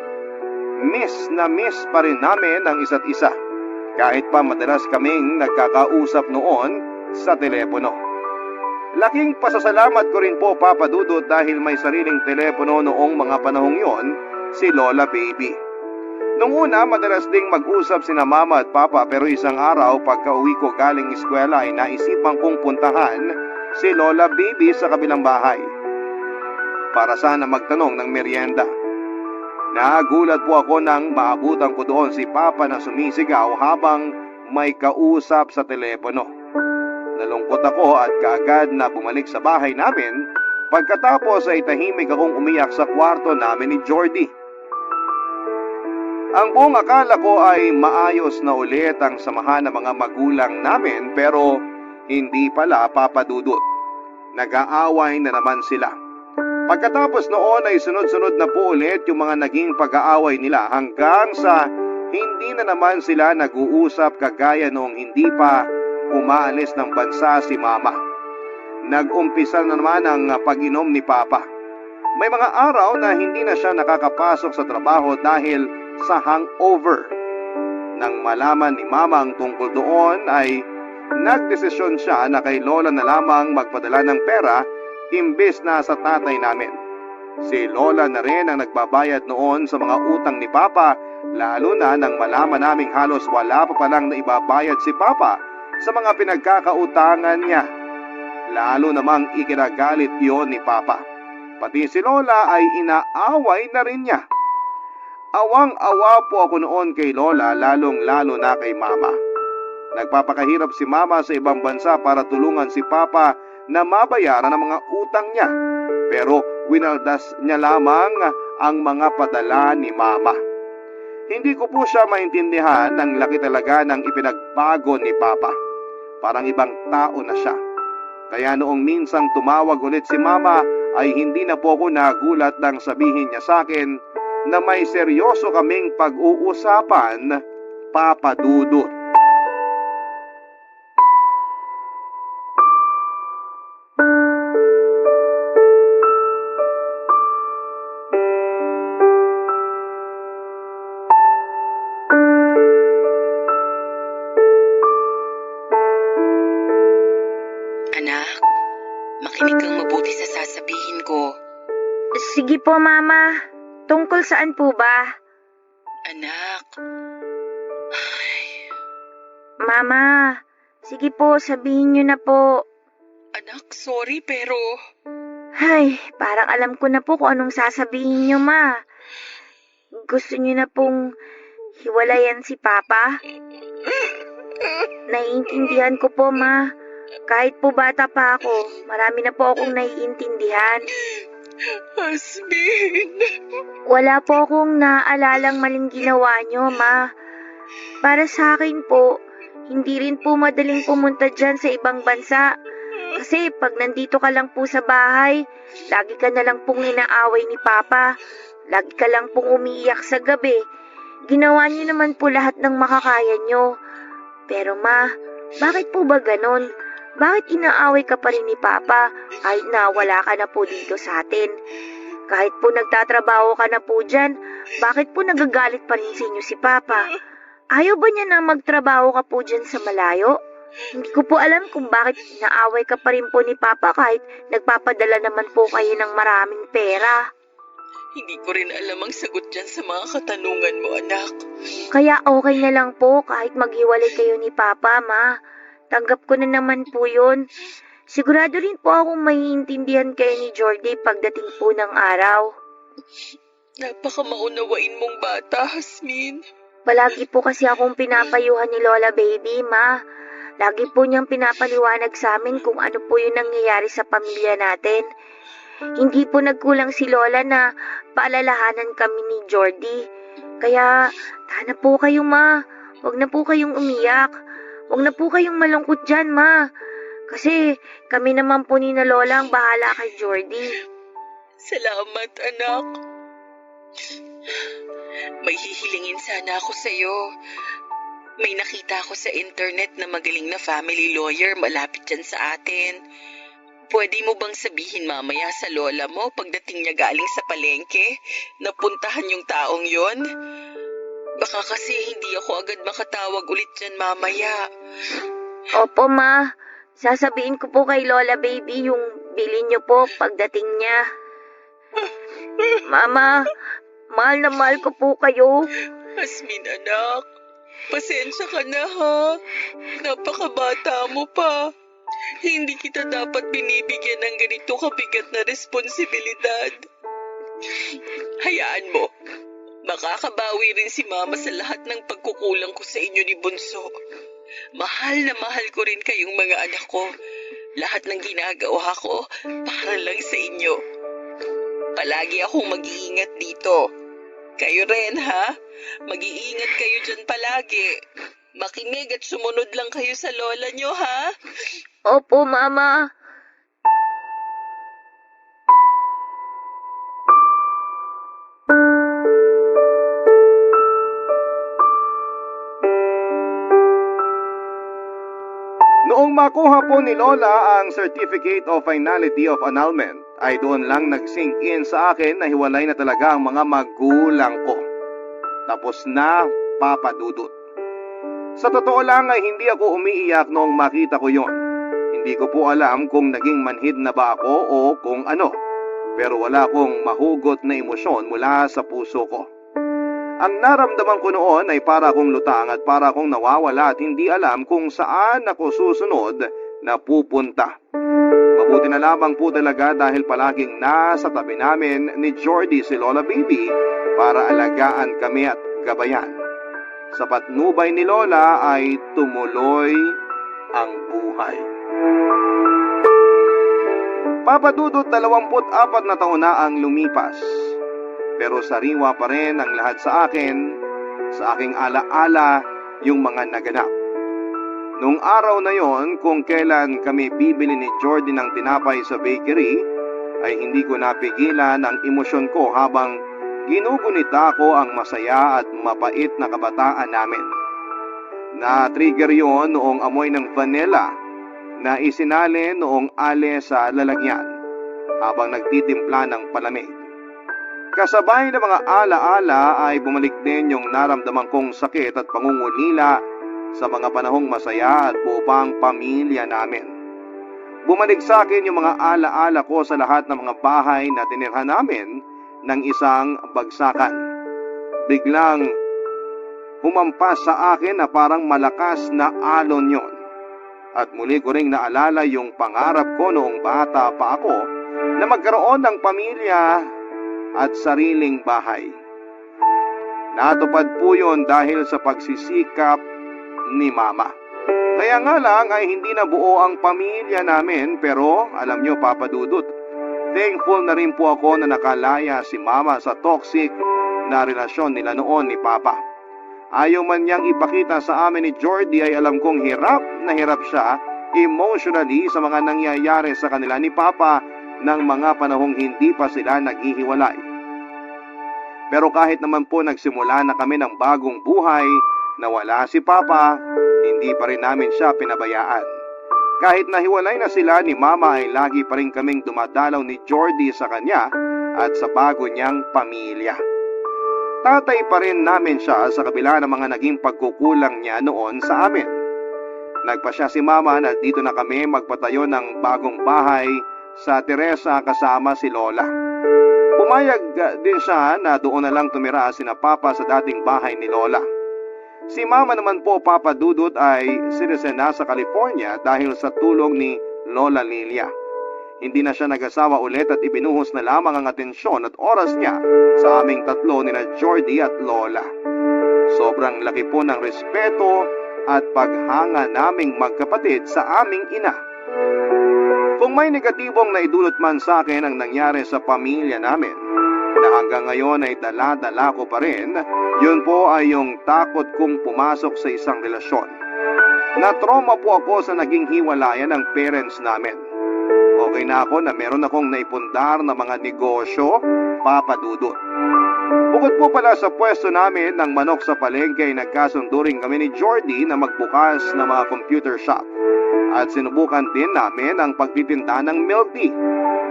Miss na miss pa rin namin ang isa't isa, kahit pa madalas kaming nagkakausap noon sa telepono. Laking pasasalamat ko rin po, Papa Dudut, dahil may sariling telepono noong mga panahong yon si Lola Baby. Nung una, madalas ding mag-usap sina Mama at Papa, pero isang araw pagka-uwi ko galing eskwela ay naisipan kong puntahan si Lola Baby sa kabilang bahay para sana magtanong ng merienda. Nagulat po ako nang maabutan ko doon si Papa na sumisigaw habang may kausap sa telepono. Nalungkot ako at kaagad na bumalik sa bahay namin. Pagkatapos ay tahimik akong umiyak sa kwarto namin ni Jordy. Ang buong akala ko ay maayos na ulit ang samahan ng mga magulang namin, pero hindi pala, Papa Dudut. Nag-aaway na naman sila. Pagkatapos noon ay sunod-sunod na po ulit yung mga naging pag-aaway nila hanggang sa hindi na naman sila nag-uusap kagaya noong hindi pa umaalis ng bansa si Mama. Nag-umpisa na naman ang pag-inom ni Papa. May mga araw na hindi na siya nakakapasok sa trabaho dahil sa hangover. Nang malaman ni Mama ang tungkol doon ay nagdesisyon siya na kay Lola na lamang magpadala ng pera imbes na sa tatay namin. Si Lola na rin ang nagbabayad noon sa mga utang ni Papa, lalo na nang malaman naming halos wala pa palang naibabayad si Papa sa mga pinagkakautangan niya. Lalo namang ikinagalit yon ni Papa. Pati si Lola ay inaaway na rin niya. Awang-awa po ako noon kay Lola, lalong-lalo na kay Mama. Nagpapakahirap si Mama sa ibang bansa para tulungan si Papa na mabayaran ang mga utang niya. Pero winaldas niya lamang ang mga padala ni Mama. Hindi ko po siya maintindihan, ang laki talaga ng ipinagbago ni Papa. Parang ibang tao na siya. Kaya noong minsang tumawag ulit si Mama ay hindi na po ako nagulat nang sabihin niya sa akin na may seryoso kaming pag-uusapan, Papa Dudut. Anak, makinig kang mabuti sa sasabihin ko. Sige po, Mama. Tungkol saan po ba? Anak, Mama, sige po, sabihin niyo na po. anak, sorry pero... Ay, parang alam ko na po kung anong sasabihin niyo, Ma. Gusto niyo na pong hiwalayan si Papa? Naiintindihan ko po, Ma. Kahit po bata pa ako, marami na po akong naiintindihan. Hasmin, Wala po akong naalalang maling ginawa niyo, Ma. Para sa akin po, hindi rin po madaling pumunta dyan sa ibang bansa. Kasi pag nandito ka lang po sa bahay, lagi ka na lang pong inaaway ni Papa. Lagi ka lang pong umiiyak sa gabi. Ginawa niyo naman po lahat ng makakaya niyo. Pero Ma, bakit po ba ganon? Bakit inaaway ka pa rin ni Papa kahit na wala ka na po dito sa atin? Kahit po nagtatrabaho ka na po dyan, bakit po nagagalit pa rin sa inyo si Papa? Ayaw ba niya na magtrabaho ka po dyan sa malayo? Hindi ko po alam kung bakit naaway ka pa rin po ni Papa kahit nagpapadala naman po kayo ng maraming pera. Hindi ko rin alam ang sagot dyan sa mga katanungan mo, anak. Kaya okay na lang po kahit maghiwalay kayo ni Papa, Ma. Tanggap ko na naman po yun. Sigurado rin po akong maiintindihan kayo ni Jordy pagdating po ng araw. Napaka maunawain mong bata, Hasmin. Palagi po kasi akong pinapayuhan ni Lola Baby, Ma. Lagi po niyang pinapaliwanag sa amin kung ano po yung nangyayari sa pamilya natin. Hindi po nagkulang si Lola na paalalahanan kami ni Jordy. Kaya, tana po kayo, Ma. Huwag na po kayong umiyak. Huwag na po kayong malungkot dyan, Ma. Kasi kami naman po ni na Lola ang bahala kay Jordy. Salamat, anak. May hihilingin sana ako sa'yo. May nakita ako sa internet na magaling na family lawyer malapit dyan sa atin. Pwede mo bang sabihin mamaya sa lola mo pagdating niya galing sa palengke na puntahan yung taong yon? Baka kasi hindi ako agad makatawag ulit dyan mamaya. Opo, Ma. Sasabihin ko po kay Lola Baby yung bilin niyo po pagdating niya. Mama, mahal na mahal ko po kayo. Hasmin, anak. Pasensya ka na, ha? Napakabata mo pa. Hindi kita dapat binibigyan ng ganito kabigat na responsibilidad. Hayaan mo. Makakabawi rin si Mama sa lahat ng pagkukulang ko sa inyo ni Bunso. Mahal na mahal ko rin kayong mga anak ko. Lahat ng ginagawa ko para lang sa inyo. Palagi akong mag-iingat dito. Kayo rin, ha? Mag-iingat kayo dyan palagi. Makinig at sumunod lang kayo sa lola nyo, ha? Opo, Mama. Noong makuha po ni Lola ang Certificate of Finality of Annulment, ay doon lang nag-sink in sa akin na hiwalay na talaga ang mga magulang ko. Tapos na, Papa Dudut. Sa totoo lang ay hindi ako umiiyak noong makita ko yon. Hindi ko po alam kung naging manhid na ba ako o kung ano. Pero wala akong mahugot na emosyon mula sa puso ko. Ang naramdaman ko noon ay para akong lutang at para akong nawawala at hindi alam kung saan ako susunod na pupunta. Mabuti na lamang po talaga dahil palaging nasa tabi namin ni Jordy si Lola Baby para alagaan kami at gabayan. Sa patnubay ni Lola ay tumuloy ang buhay. Papa Dudut, 24 na taon na ang lumipas. Pero sariwa pa rin ang lahat sa akin, sa aking alaala yung mga naganap. Nung araw na yon, kung kailan kami bibili ni Jordy ng tinapay sa bakery, ay hindi ko napigilan ang emosyon ko habang ginugunita ko ang masaya at mapait na kabataan namin. Na-trigger yon noong amoy ng vanilla na isinali noong ale sa lalagyan habang nagtitimpla ng palamig. Kasabay ng mga alaala ay bumalik din yung naramdaman kong sakit at pangungulila sa mga panahong masaya at buo pang pamilya namin. Bumalik sa akin yung mga alaala ko sa lahat ng mga bahay na tinirhan namin ng isang bagsakan. Biglang humampas sa akin na parang malakas na alon yon. At muli ko ring naalala yung pangarap ko noong bata pa ako na magkaroon ng pamilya at sariling bahay. Natupad po yun dahil sa pagsisikap ni Mama. Kaya nga lang ay hindi na buo ang pamilya namin, pero alam nyo, Papa Dudut, thankful na rin po ako na nakalaya si Mama sa toxic na relasyon nila noon ni Papa. Ayaw man niyang ipakita sa amin ni Jordy ay alam kong hirap na hirap siya emotionally sa mga nangyayari sa kanila ni Papa ng mga panahong hindi pa sila naghihiwalay. Pero kahit naman po nagsimula na kami ng bagong buhay na wala si Papa, hindi pa rin namin siya pinabayaan. Kahit nahiwalay na sila ni Mama ay lagi pa rin kaming dumadalaw ni Jordy sa kanya at sa bago niyang pamilya. Tatay pa rin namin siya sa kabila ng mga naging pagkukulang niya noon sa amin. Nagpasya si Mama na dito na kami magpatayo ng bagong bahay sa Teresa kasama si Lola. Pumayag din siya na doon na lang tumira sina Papa sa dating bahay ni Lola. Si Mama naman po, Papa Dudut, ay citizen na sa California dahil sa tulong ni Lola Lilia. Hindi na siya nag-asawa ulit at ibinuhos na lamang ang atensyon at oras niya sa aming tatlo nina Jordy at Lola. Sobrang laki po ng respeto at paghanga naming magkapatid sa aming ina. Kung may negatibong naidulot man sa akin ang nangyari sa pamilya namin, na hanggang ngayon ay dala-dala ko pa rin, yun po ay yung takot kong pumasok sa isang relasyon. Na-trauma po ako sa naging hiwalayan ng parents namin. Okay na ako na meron akong naipundar na mga negosyo, Papa Dudut. Bukod po pala sa pwesto namin ng manok sa palengke ay nagkasundo rin kami ni Jordy na magbukas ng mga computer shop. At sinubukan din namin ang pagtitinda ng milk tea.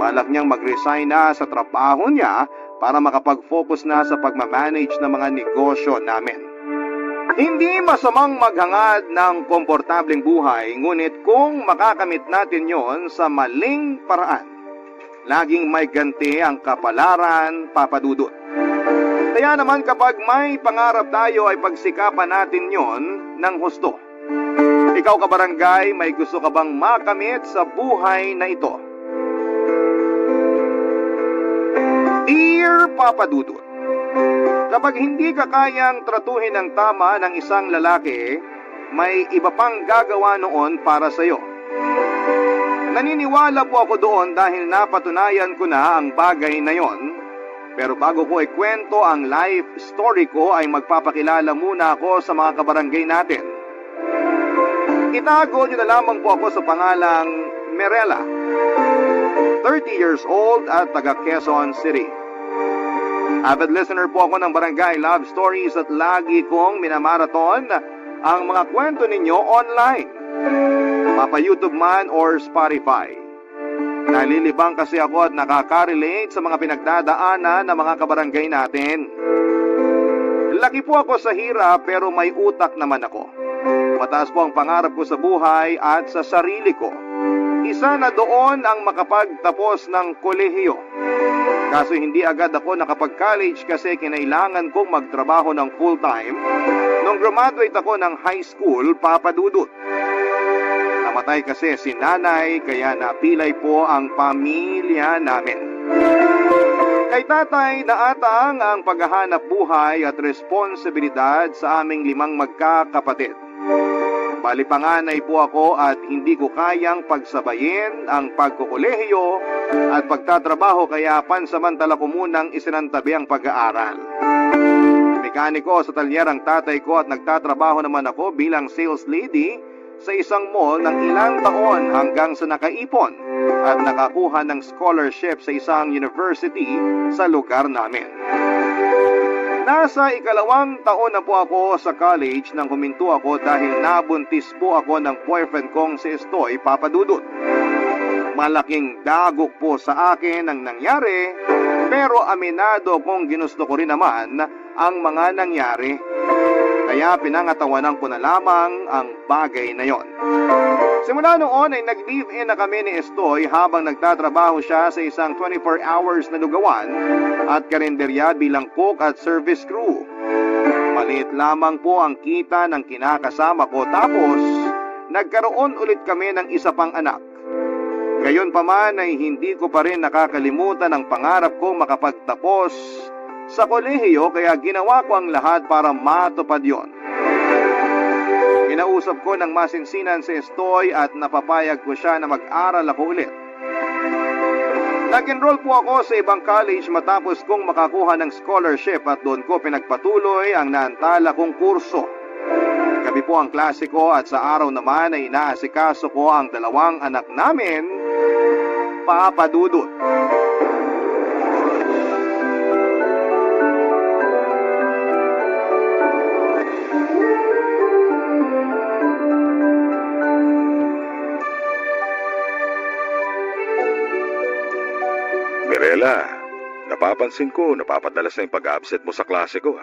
Balak niyang mag-resign na sa trabaho niya para makapag-focus na sa pagmamanage ng mga negosyo namin. Hindi masamang maghangad ng komportableng buhay, ngunit kung makakamit natin yon sa maling paraan, laging may ganti ang kapalaran, Papa Dudut. Kaya naman kapag may pangarap tayo ay pagsikapan natin yon ng husto. Ikaw kabarangay, may gusto ka bang makamit sa buhay na ito? Dear Papa Dudut, kapag hindi ka kayang tratuhin ng tama ng isang lalaki, may iba pang gagawa noon para sa iyo. Naniniwala po ako doon dahil napatunayan ko na ang bagay na yon. Pero bago ko ikwento ang life story ko ay magpapakilala muna ako sa mga kabarangay natin. Itago niyo na lamang po ako sa pangalang Merela, 30 years old at taga Quezon City. Avid listener po ako ng Barangay Love Stories at lagi kong minamarathon ang mga kwento ninyo online, mapa YouTube man or Spotify. Nalilibang kasi ako at nakaka-relate sa mga pinagdadaanan ng mga kabarangay natin. Laki po ako sa hirap pero may utak naman ako. Mataas po ang pangarap ko sa buhay at sa sarili ko. Isa na doon ang makapagtapos ng kolehiyo. Kaso hindi agad ako nakapag-college kasi kinailangan kong magtrabaho ng full-time nung graduate ako ng high school, Papa Dudut. Namatay kasi si nanay kaya napilay po ang pamilya namin. Kay tatay naatang ang paghahanap buhay at responsibilidad sa aming 5 magkakapatid. Bali panganay po ako at hindi ko kayang pagsabayin ang pagkukolehiyo at pagtatrabaho kaya pansamantala ko munang isinantabi ang pag-aaral. Mekaniko sa talyer ang tatay ko at nagtatrabaho naman ako bilang sales lady sa isang mall ng ilang taon hanggang sa nakaipon at nakakuha ng scholarship sa isang university sa lugar namin. Nasa 2 taon na po ako sa college nang huminto ako dahil nabuntis po ako ng boyfriend kong si Estoy, Papa Dudut. Malaking dagok po sa akin ang nangyari, pero aminado kong ginusto ko rin naman ang mga nangyari. Kaya pinangatawanan ko na lamang ang bagay na yon. Simula noon ay nag-live-in na kami ni Estoy habang nagtatrabaho siya sa isang 24 hours na lugawan at karinderya bilang cook at service crew. Maliit lamang po ang kita ng kinakasama ko tapos nagkaroon ulit kami ng isa pang anak. Gayon pa man ay hindi ko pa rin nakakalimutan ang pangarap kong makapagtapos sa kolehiyo kaya ginawa ko ang lahat para matupad yon. Kinausap ko ng masinsinan si Estoy at napapayag ko siya na mag-aral ako ulit. Nag-enroll po ako sa ibang college matapos kong makakuha ng scholarship at doon ko pinagpatuloy ang naantala kong kurso. Gabi po ang klase ko at sa araw naman ay inaasikaso ko ang 2 anak namin, Papa Dudut. Mirela, napapansin ko, napapadalas na yung pag-absent mo sa klase ko.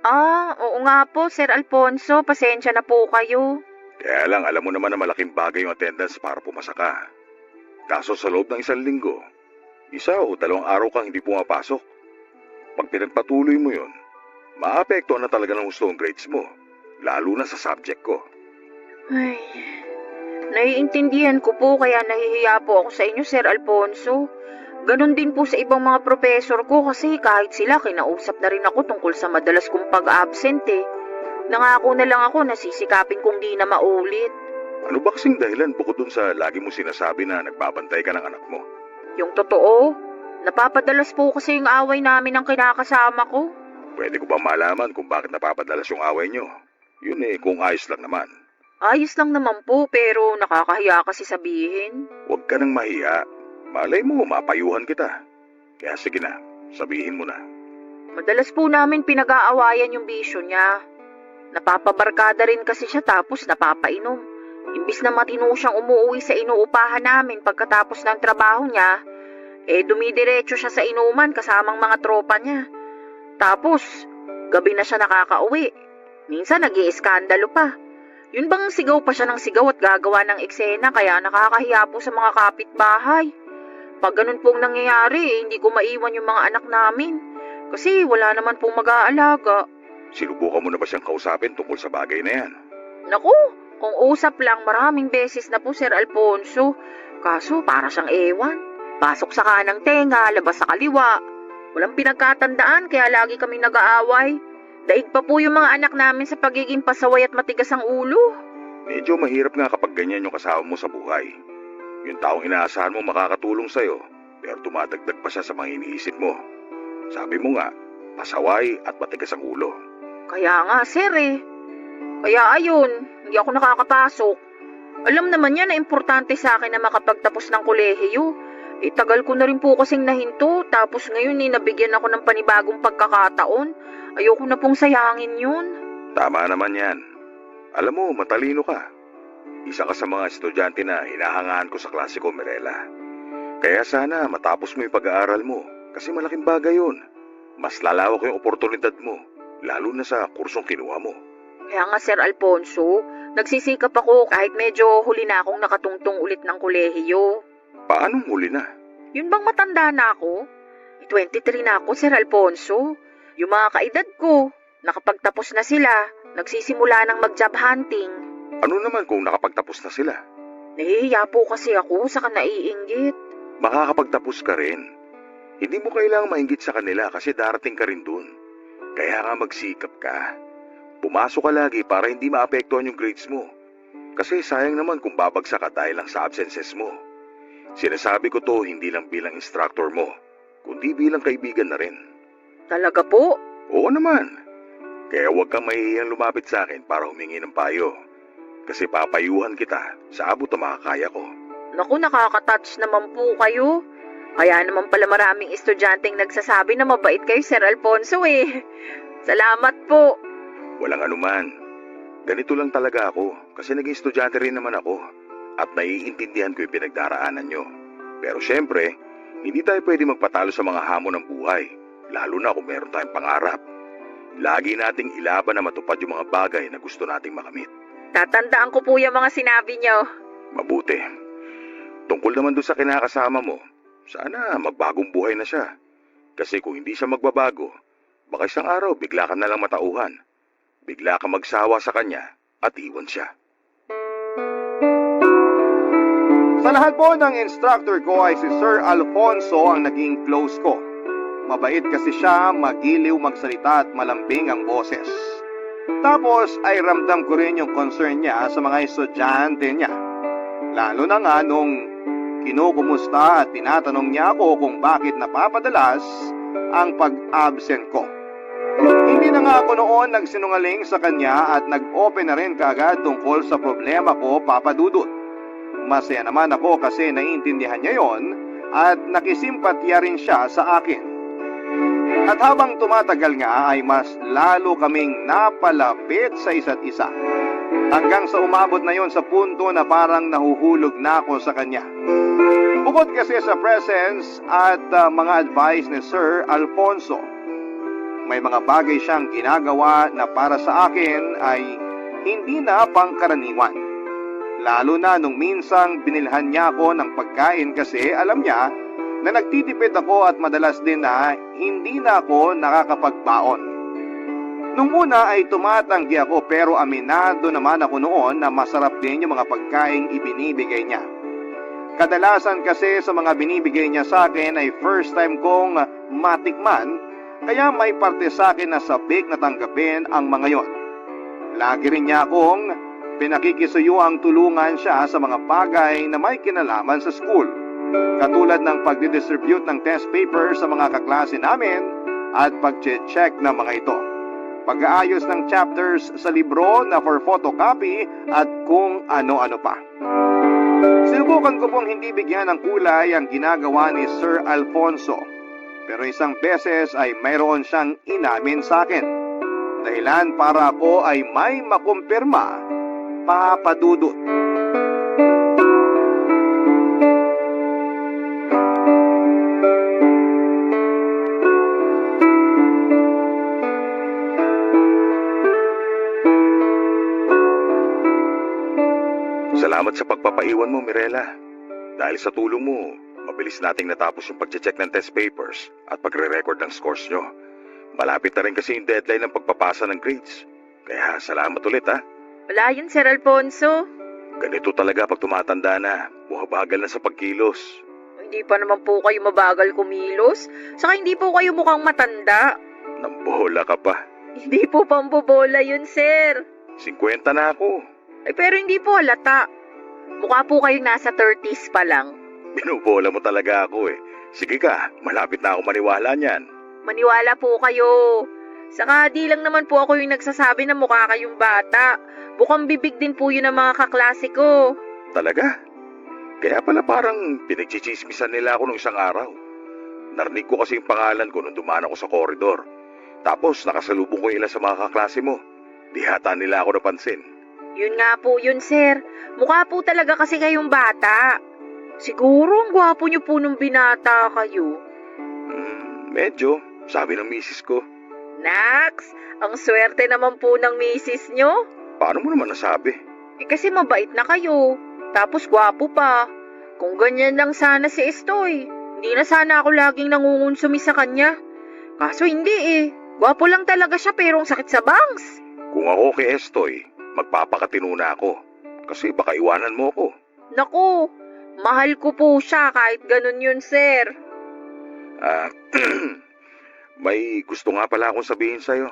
Oo nga po, Sir Alfonso. Pasensya na po kayo. Kaya lang, alam mo naman na malaking bagay yung attendance para pumasa ka. Kaso sa loob ng 1 linggo, 1 o 2 araw kang hindi pumapasok. Pag pinagpatuloy mo yun, maapektuhan na talaga ng gusto ang grades mo, lalo na sa subject ko. Ay, naiintindihan ko po kaya nahihiya po ako sa inyo, Sir Alfonso. Ganon din po sa ibang mga professor ko kasi kahit sila kinausap na rin ako tungkol sa madalas kong pag-absent eh. Nangako na lang ako na sisikapin kong di na maulit. Ano ba kasing dahilan bukod dun sa lagi mo sinasabi na nagbabantay ka ng anak mo? Yung totoo, napapadalas po kasi yung away namin ng kinakasama ko. Pwede ko ba malaman kung bakit napapadalas yung away nyo? Yun kung ayos lang naman. Ayos lang naman po pero nakakahiya kasi sabihin. Huwag ka nang mahiya. Malay mo, mapayuhan kita. Kaya sige na, sabihin mo na. Madalas po namin pinag-aawayan yung bisyo niya. Napapabarkada rin kasi siya tapos napapainom. Imbis na matino siyang umuwi sa inuupahan namin pagkatapos ng trabaho niya, dumidiretso siya sa inuman kasamang mga tropa niya. Tapos, gabi na siya nakakauwi. Minsan nag-iiskandalo pa. Yun bang sigaw pa siya ng sigaw at gagawa ng eksena kaya nakakahiya po sa mga kapitbahay. Pag ganun pong nangyayari, hindi ko maiwan yung mga anak namin. Kasi wala naman pong mag-aalaga. Sinubukan mo na ba siyang kausapin tungkol sa bagay na yan? Naku, kung usap lang maraming beses na po Sir Alfonso. Kaso para siyang ewan. Pasok sa kanang tenga, labas sa kaliwa. Walang pinagkatandaan kaya lagi kaming nag-aaway. Daig pa po yung mga anak namin sa pagiging pasaway at matigas ang ulo. Medyo mahirap nga kapag ganyan yung kasama mo sa buhay. Yung taong inaasahan mo makakatulong sa'yo, pero tumadagdag pa siya sa mga iniisip mo. Sabi mo nga, pasaway at matigas ang ulo. Kaya nga, sir Kaya ayun, hindi ako nakakapasok. Alam naman niya na importante sa akin na makapagtapos ng kolehiyo. Tagal ko na rin po kasing nahinto, tapos ngayon nabigyan ako ng panibagong pagkakataon. Ayoko na pong sayangin yun. Tama naman yan. Alam mo, matalino ka. Isa ka sa mga estudyante na hinahangaan ko sa klase ko, Mirela. Kaya sana matapos mo yung pag-aaral mo, kasi malaking bagay yun. Mas lalawak yung oportunidad mo, lalo na sa kursong kinuha mo. Kaya nga, Sir Alfonso, nagsisikap ako kahit medyo huli na akong nakatungtong ulit ng kolehiyo. Paanong huli na? Yun bang matanda na ako? 23 na ako, Sir Alfonso. Yung mga kaedad ko, nakapagtapos na sila, nagsisimula ng mag-job hunting. Ano naman kung nakapagtapos na sila? Nahihiya po kasi ako, saka naiinggit. Makakapagtapos ka rin. Hindi mo kailangang mainggit sa kanila kasi darating ka rin dun. Kaya nga magsikap ka. Pumasok ka lagi para hindi maapektuhan yung grades mo. Kasi sayang naman kung babagsak ka dahil lang sa absences mo. Sinasabi ko to hindi lang bilang instructor mo, kundi bilang kaibigan na rin. Talaga po? Oo naman. Kaya huwag kang mahihiyang lumapit sa akin para humingi ng payo. Kasi papayuhan kita sa abot na makakaya ko. Naku, nakaka-touch naman po kayo. Kaya naman pala maraming estudyanteng nagsasabi na mabait kayo, Sir Alfonso Salamat po. Walang anuman. Ganito lang talaga ako kasi naging estudyante rin naman ako. At naiintindihan ko yung pinagdaraanan nyo. Pero syempre, hindi tayo pwede magpatalo sa mga hamon ng buhay, lalo na kung meron tayong pangarap. Lagi nating ilaban na matupad yung mga bagay na gusto nating makamit. Tatandaan ko po yung mga sinabi nyo. Mabuti. Tungkol naman doon sa kinakasama mo, sana magbagong buhay na siya. Kasi kung hindi siya magbabago, baka isang araw bigla ka na lang matauhan. Bigla ka magsawa sa kanya at iwan siya. Sa lahat po ng instructor ko ay si Sir Alfonso ang naging close ko. Mabait kasi siya, magiliw magsalita at malambing ang boses. Tapos ay ramdam ko rin yung concern niya sa mga estudyante niya. Lalo na nga nung kinukumusta at tinatanong niya ako kung bakit napapadalas ang pag-absent ko. Hindi na nga ako noon nagsinungaling sa kanya at nag-open na rin kaagad tungkol sa problema ko, Papa Dudut. Masaya naman ako kasi naiintindihan niya yon at nakisimpatya rin siya sa akin. At habang tumatagal nga ay mas lalo kaming napalapit sa isa't isa. Hanggang sa umabot na yon sa punto na parang nahuhulog na ako sa kanya. Bukod kasi sa presence at mga advice ni Sir Alfonso, may mga bagay siyang ginagawa na para sa akin ay hindi na pangkaraniwan. Lalo na nung minsang binilhan niya ako ng pagkain kasi alam niya na nagtitipid ako at madalas din na hindi na ako nakakapagbaon. Nung una ay tumatanggi ako pero aminado naman ako noon na masarap din yung mga pagkaing ibinibigay niya. Kadalasan kasi sa mga binibigay niya sa akin ay first time kong matikman, kaya may parte sa akin na sabik na tanggapin ang mga yon. Lagi rin niya akong pinakikisuyuang tulungan siya sa mga bagay na may kinalaman sa school, katulad ng pagdidistribute ng test paper sa mga kaklase namin at pag-check ng mga ito, pag-aayos ng chapters sa libro na for photocopy at kung ano-ano pa. Sinubukan ko pong hindi bigyan ng kulay ang ginagawa ni Sir Alfonso, pero isang beses ay mayroon siyang inamin sa akin. Dahilan para ako ay may makumpirma, Papa Dudut. Salamat sa pagpapaiwan mo, Mirela. Dahil sa tulong mo, mabilis nating natapos yung pag-check ng test papers at pagre-record ng scores nyo. Malapit na rin kasi yung deadline ng pagpapasa ng grades. Kaya salamat ulit, ha. Wala yun, Sir Alfonso. Ganito talaga pag tumatanda na, buhabagal na sa pagkilos. Hindi pa naman po kayo mabagal kumilos. Saka hindi po kayo mukhang matanda. Nambola ka pa. Hindi po pambobola yun, Sir. 50 na ako. Ay, pero hindi po halata. Mukha po kayong nasa 30s pa lang. Binubola mo talaga ako eh. Sige ka, malapit na ako maniwala niyan. Maniwala po kayo. Saka di lang naman po ako yung nagsasabi na mukha kayong bata. Bukang bibig din po yun ng mga kaklase ko. Talaga? Kaya pala parang pinagchichismisan nila ako nung isang araw. Narinig ko kasi yung pangalan ko nung dumaan ako sa koridor. Tapos nakasalubong ko ilan sa mga kaklase mo. Di hata nila ako napansin. Yun nga po yun, Sir. Mukha po talaga kasi kayong bata. Siguro ang gwapo niyo po nung binata kayo. Medyo, sabi ng misis ko. Nax, ang swerte naman po ng misis nyo. Paano mo naman nasabi? Eh kasi mabait na kayo. Tapos gwapo pa. Kung ganyan lang sana si Estoy, hindi na sana ako laging nangungunsumi sa kanya. Kaso hindi eh. Gwapo lang talaga siya pero ang sakit sa bangs. Kung ako kay Estoy, magpapakatino na ako. Kasi baka iwanan mo ako. Naku, mahal ko po siya kahit ganun yun, Sir. May gusto nga pala akong sabihin sa'yo.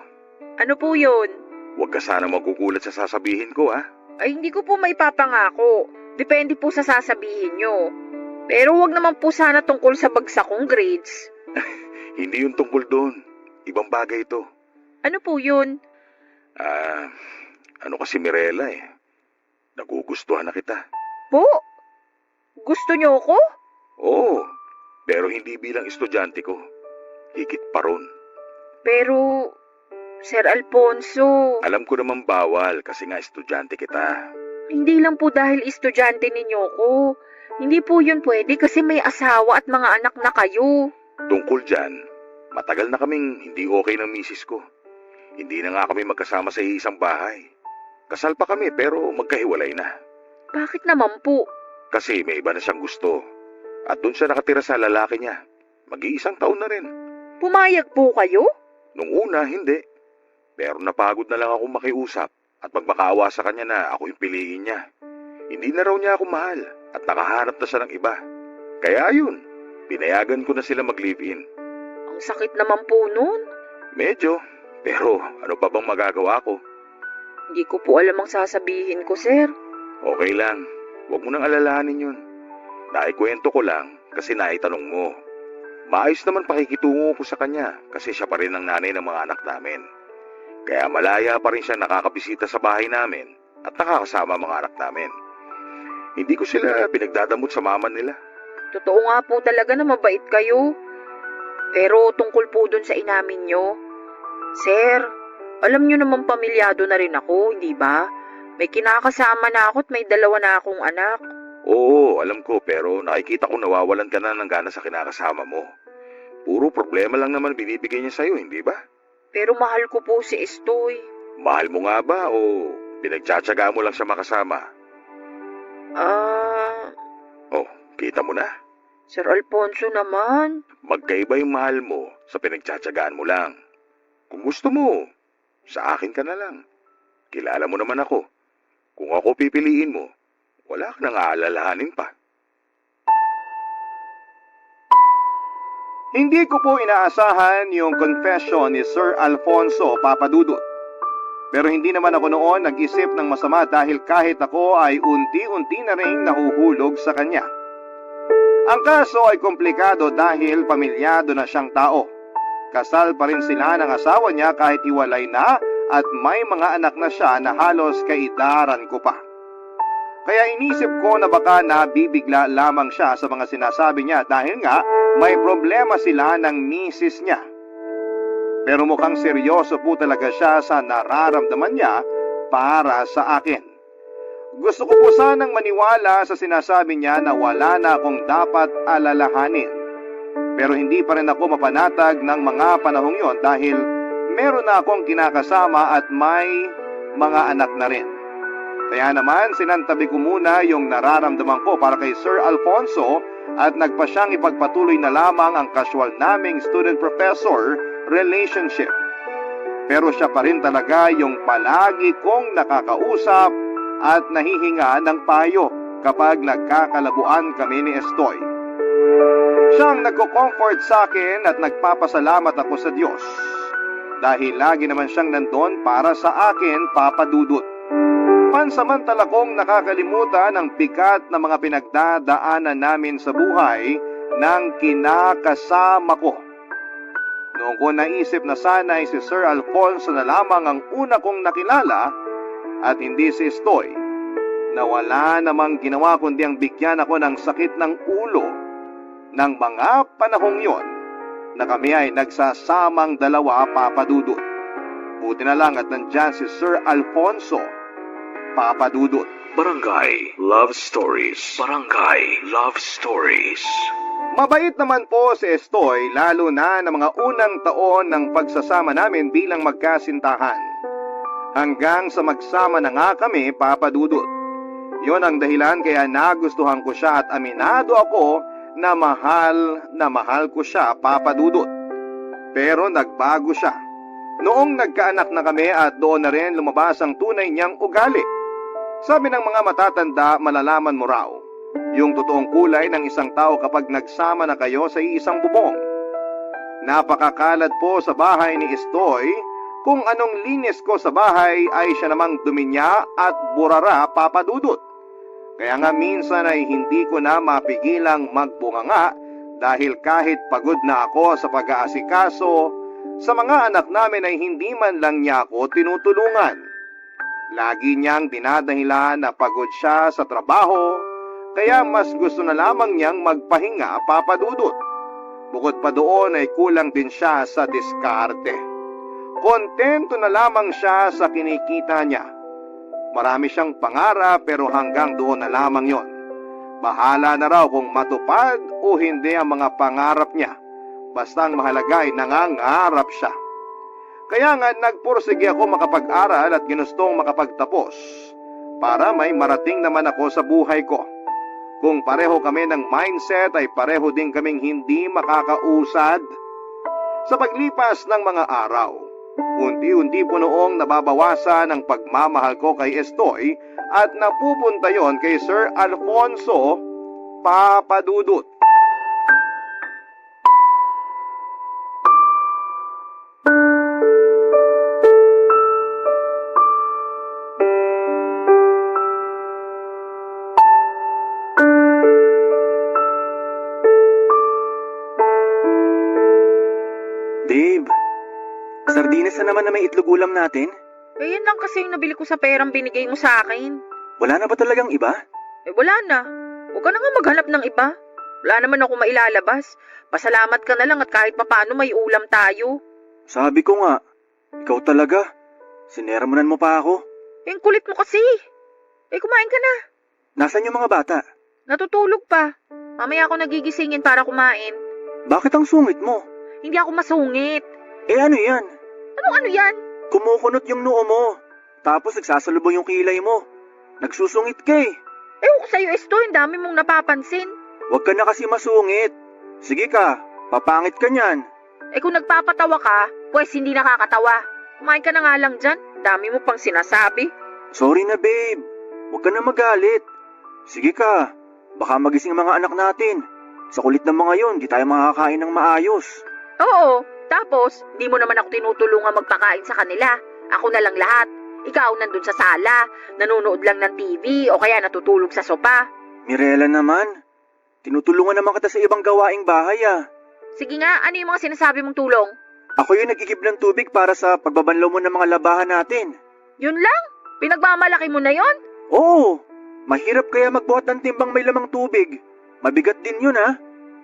Ano po yun? Huwag ka sana magugulat sa sasabihin ko, ha? Ay hindi ko po maipapangako. Depende po sa sasabihin nyo. Pero wag naman po sana tungkol sa bagsak kong grades. Hindi yung tungkol doon. Ibang bagay ito. Ano po yun? Ano kasi Mirela eh. Nagugustuhan na kita. Po? Gusto nyo ko? Oo, pero hindi bilang estudyante ko. Higit pa ron. Pero, Sir Alfonso, Alam ko naman bawal kasi nga estudyante kita. hindi lang po dahil estudyante ninyo ko. Hindi po yun pwede kasi may asawa at mga anak na kayo. Tungkol dyan, matagal na kaming hindi okay ng misis ko. Hindi na nga kami magkasama sa isang bahay. Kasal pa kami pero magkahiwalay na. Bakit naman po? Kasi may iba na siyang gusto. At doon siya nakatira sa lalaki niya. Mag-iisang taon na rin. Pumayag po kayo? Nung una, hindi. Pero napagod na lang ako makiusap at magmakaawa sa kanya na ako yung piliin niya. Hindi na raw niya ako mahal at nakahanap na siya ng iba. Kaya ayun, pinayagan ko na sila mag-live-in. Ang sakit naman po nun. Medyo, pero ano pa bang magagawa ko? Hindi ko po alam ang sasabihin ko, Sir. Okay lang, huwag mo nang alalahanin yun. Naikwento ko lang kasi naitanong mo. Maayos naman pakikitungo ko sa kanya kasi siya pa rin ang nanay ng mga anak namin. Kaya malaya pa rin siya nakakabisita sa bahay namin at nakakasama ang mga anak namin. Hindi ko sila pinagdadamot sa mama nila. Totoo nga po talaga na mabait kayo. Pero tungkol po dun sa inamin nyo, Sir, alam nyo naman pamilyado na rin ako, hindi ba? May kinakasama na ako at may 2 na akong anak. Oo, alam ko pero nakikita ko nawawalan ka na ng gana sa kinakasama mo. Puro problema lang naman binibigay niya sa'yo, hindi ba? Pero mahal ko po si Estoy. Mahal mo nga ba o pinagtsatsaga mo lang siya makasama? Oh, kita mo na. Sir Alfonso naman. Magkaiba yung mahal mo sa pinagtsatsagaan mo lang. Kung gusto mo, sa akin ka na lang. Kilala mo naman ako. Kung ako pipiliin mo, wala ka nang aalalahanin pa. Hindi ko po inaasahan yung confession ni Sir Alfonso, Papa Dudut. Pero hindi naman ako noon nag-isip ng masama dahil kahit ako ay unti-unti na rin nahuhulog sa kanya. Ang kaso ay komplikado dahil pamilyado na siyang tao. Kasal pa rin sila ng asawa niya kahit hiwalay na at may mga anak na siya na halos kaidaran ko pa. Kaya inisip ko na baka nabibigla lamang siya sa mga sinasabi niya dahil nga may problema sila ng misis niya. Pero mukhang seryoso po talaga siya sa nararamdaman niya para sa akin. Gusto ko po sanang maniwala sa sinasabi niya na wala na akong dapat alalahanin. Pero hindi pa rin ako mapanatag ng mga panahong yon dahil meron na akong kinakasama at may mga anak na rin. Kaya naman sinantabi ko muna yung nararamdaman ko para kay Sir Alfonso at nagpa siyang ipagpatuloy na lamang ang casual naming student-professor relationship. Pero siya pa rin talaga yung palagi kong nakakausap at nahihinga ng payo kapag nagkakalabuan kami ni Estoy. Siyang nagko-comfort sa akin at nagpapasalamat ako sa Diyos dahil lagi naman siyang nandun para sa akin, Papa Dudut. Pansamantala kong nakakalimutan ang bigat na mga pinagdadaanan namin sa buhay ng kinakasama ko. Noong ko naisip na sana ay si Sir Alfonso na lamang ang una kong nakilala at hindi si Estoy, na wala namang ginawa kundi ang bigyan ako ng sakit ng ulo ng mga panahong yon na kami ay nagsasamang dalawa, Papa Dudut. Buti na lang at nandyan si Sir Alfonso, Papa Dudut. Barangay Love Stories. Barangay Love Stories. Mabait naman po si Estoy lalo na ng mga unang taon ng pagsasama namin bilang magkasintahan. Hanggang sa magsama na nga kami, Papa Dudut. Yon ang dahilan kaya nagustuhan ko siya at aminado ako na mahal ko siya, Papa Dudut. Pero nagbago siya. Noong nagkaanak na kami at doon na rin lumabas ang tunay niyang ugali. Sabi ng mga matatanda, malalaman mo raw yung totoong kulay ng isang tao kapag nagsama na kayo sa isang bubong. Napakakalad po sa bahay ni Estoy. Kung anong linis ko sa bahay ay siya namang duminya at burara, Papa Dudut. Kaya nga minsan ay hindi ko na mapigilang magbunganga dahil kahit pagod na ako sa pag-aasikaso, sa mga anak namin ay hindi man lang niya ako tinutulungan. Lagi niyang dinadahilan na pagod siya sa trabaho, kaya mas gusto na lamang niyang magpahinga, Papa Dudut. Bukod pa doon ay kulang din siya sa diskarte. Kontento na lamang siya sa kinikita niya. Marami siyang pangarap pero hanggang doon na lamang yon. Bahala na raw kung matupad o hindi ang mga pangarap niya. Basta ang mahalaga ay nangangarap siya. Kaya nga nagpursige ako makapag-aral at ginustong makapagtapos para may marating naman ako sa buhay ko. Kung pareho kami ng mindset ay pareho din kaming hindi makakausad. Sa paglipas ng mga araw, unti-unti po noong nababawasan ang pagmamahal ko kay Estoy at napupunta yon kay Sir Alfonso, Papa Dudut. Dave, sardinas na naman na may itlog ulam natin? Eh, yan lang kasi yung nabili ko sa perang binigay mo sa akin. Wala na ba talagang iba? Eh, wala na. Huwag ka na nga maghanap ng iba. Wala naman ako mailalabas. Pasalamat ka na lang at kahit papaano may ulam tayo. Sabi ko nga, ikaw talaga. Sinermonan mo pa ako. Eh, ang kulit mo kasi. Eh, kumain ka na. Nasaan yung mga bata? Natutulog pa. Mamaya ako nagigisingin para kumain. Bakit ang sungit mo? Hindi ako masungit. Eh ano yan? Ano yan? Kumukunot yung noo mo. Tapos nagsasalubong yung kilay mo. Nagsusungit ka eh. Ewan ko sa'yo, Estoy, ang dami mong napapansin. Huwag ka na kasi masungit. Sige ka, papangit ka niyan. Eh kung nagpapatawa ka, pues hindi nakakatawa. Kumain ka na nga lang dyan. Dami mo pang sinasabi. Sorry na babe, huwag ka na magalit. Sige ka, baka magising ang mga anak natin. Sa kulit ng mga yon, di tayo makakain ng maayos. Oo, tapos, di mo naman ako tinutulungan magpakain sa kanila. Ako na lang lahat. Ikaw nandun sa sala, nanonood lang ng TV o kaya natutulog sa sopa. Mirela naman, tinutulungan naman kita sa ibang gawaing bahay ah. Sige nga, ano yung mga sinasabi mong tulong? Ako yung nag-igib ng tubig para sa pagbabanlaw mo ng mga labahan natin. Yun lang? Pinagmamalaki mo na yon? Oo, mahirap kaya magbuhat ng timbang may lamang tubig. Mabigat din yun ah.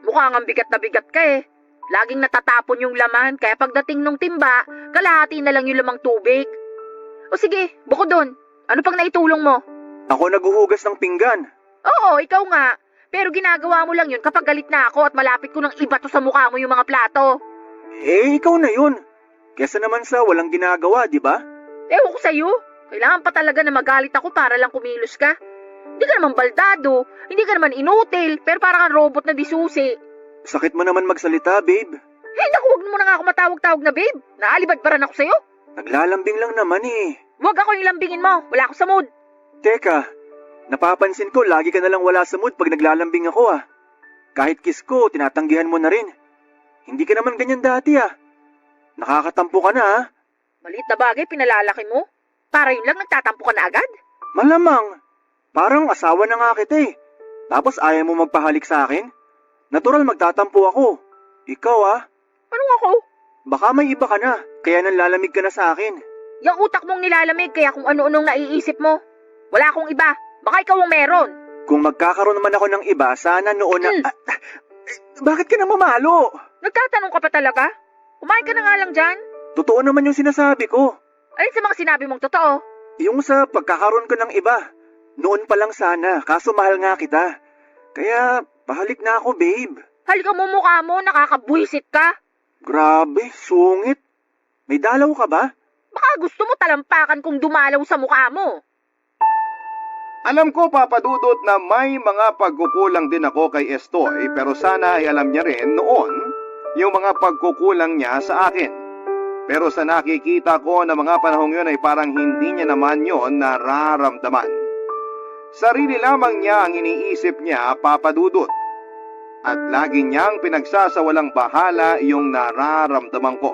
Mukha nga bigat na bigat ka eh. Laging natatapon yung laman, kaya pagdating nung timba, kalahati na lang yung lamang tubig. O sige, bukod doon, ano pang naitulong mo? Ako naguhugas ng pinggan. Oo, ikaw nga. Pero ginagawa mo lang yun kapag galit na ako at malapit ko ng ibato sa mukha mo yung mga plato. Eh, ikaw na yun. Kesa naman sa walang ginagawa, di ba? Ewan ko sa'yo. Kailangan pa talaga na magalit ako para lang kumilos ka. Hindi ka naman baldado, hindi ka naman inutil, pero parang kang robot na disusi. Sakit mo naman magsalita, babe. Eh, naku, huwag mo na nga ako matawag-tawag na babe. Naalibad pa rin ako sa'yo. Naglalambing lang naman eh. Huwag ako yung lambingin mo, wala ako sa mood. Teka, napapansin ko lagi ka nalang wala sa mood pag naglalambing ako ah. Kahit kiss ko, tinatanggihan mo na rin. Hindi ka naman ganyan dati ah. Nakakatampo ka na ah. Maliit na bagay, pinalalaki mo. Para yun lang nagtatampo ka na agad. Malamang, parang asawa na nga kita eh. Tapos ayaw mo magpahalik sa akin? Natural magtatampo ako. Ikaw ah, Anong ako? baka may iba ka na, kaya nanlalamig ka na sa akin. Yung utak mong nilalamig kaya kung ano-anong naiisip mo. Wala akong iba, baka ikaw ang meron. Kung magkakaroon naman ako ng iba, sana noon na... bakit ka na mamalo? Nagtatanong ka pa talaga? Kumain ka na nga lang dyan. Totoo naman yung sinasabi ko. Alin sa mga sinabi mong totoo? Yung sa pagkakaroon ko ng iba. Noon pa lang sana, kaso mahal nga kita. Kaya, pahalik na ako, babe. Halika mo mukha mo, nakakabwisit ka. Grabe, sungit. May dalaw ka ba? Baka gusto mo talampakan kung dumalaw sa mukha mo. Alam ko, Papa Dudut, na may mga pagkukulang din ako kay Estoy, pero sana ay alam niya rin noon yung mga pagkukulang niya sa akin. Pero sa nakikita ko na mga panahong yun ay parang hindi niya naman yon nararamdaman. Sarili lamang niya ang iniisip niya, Papa Dudut. At lagi niyang pinagsasawalang bahala yung nararamdaman ko.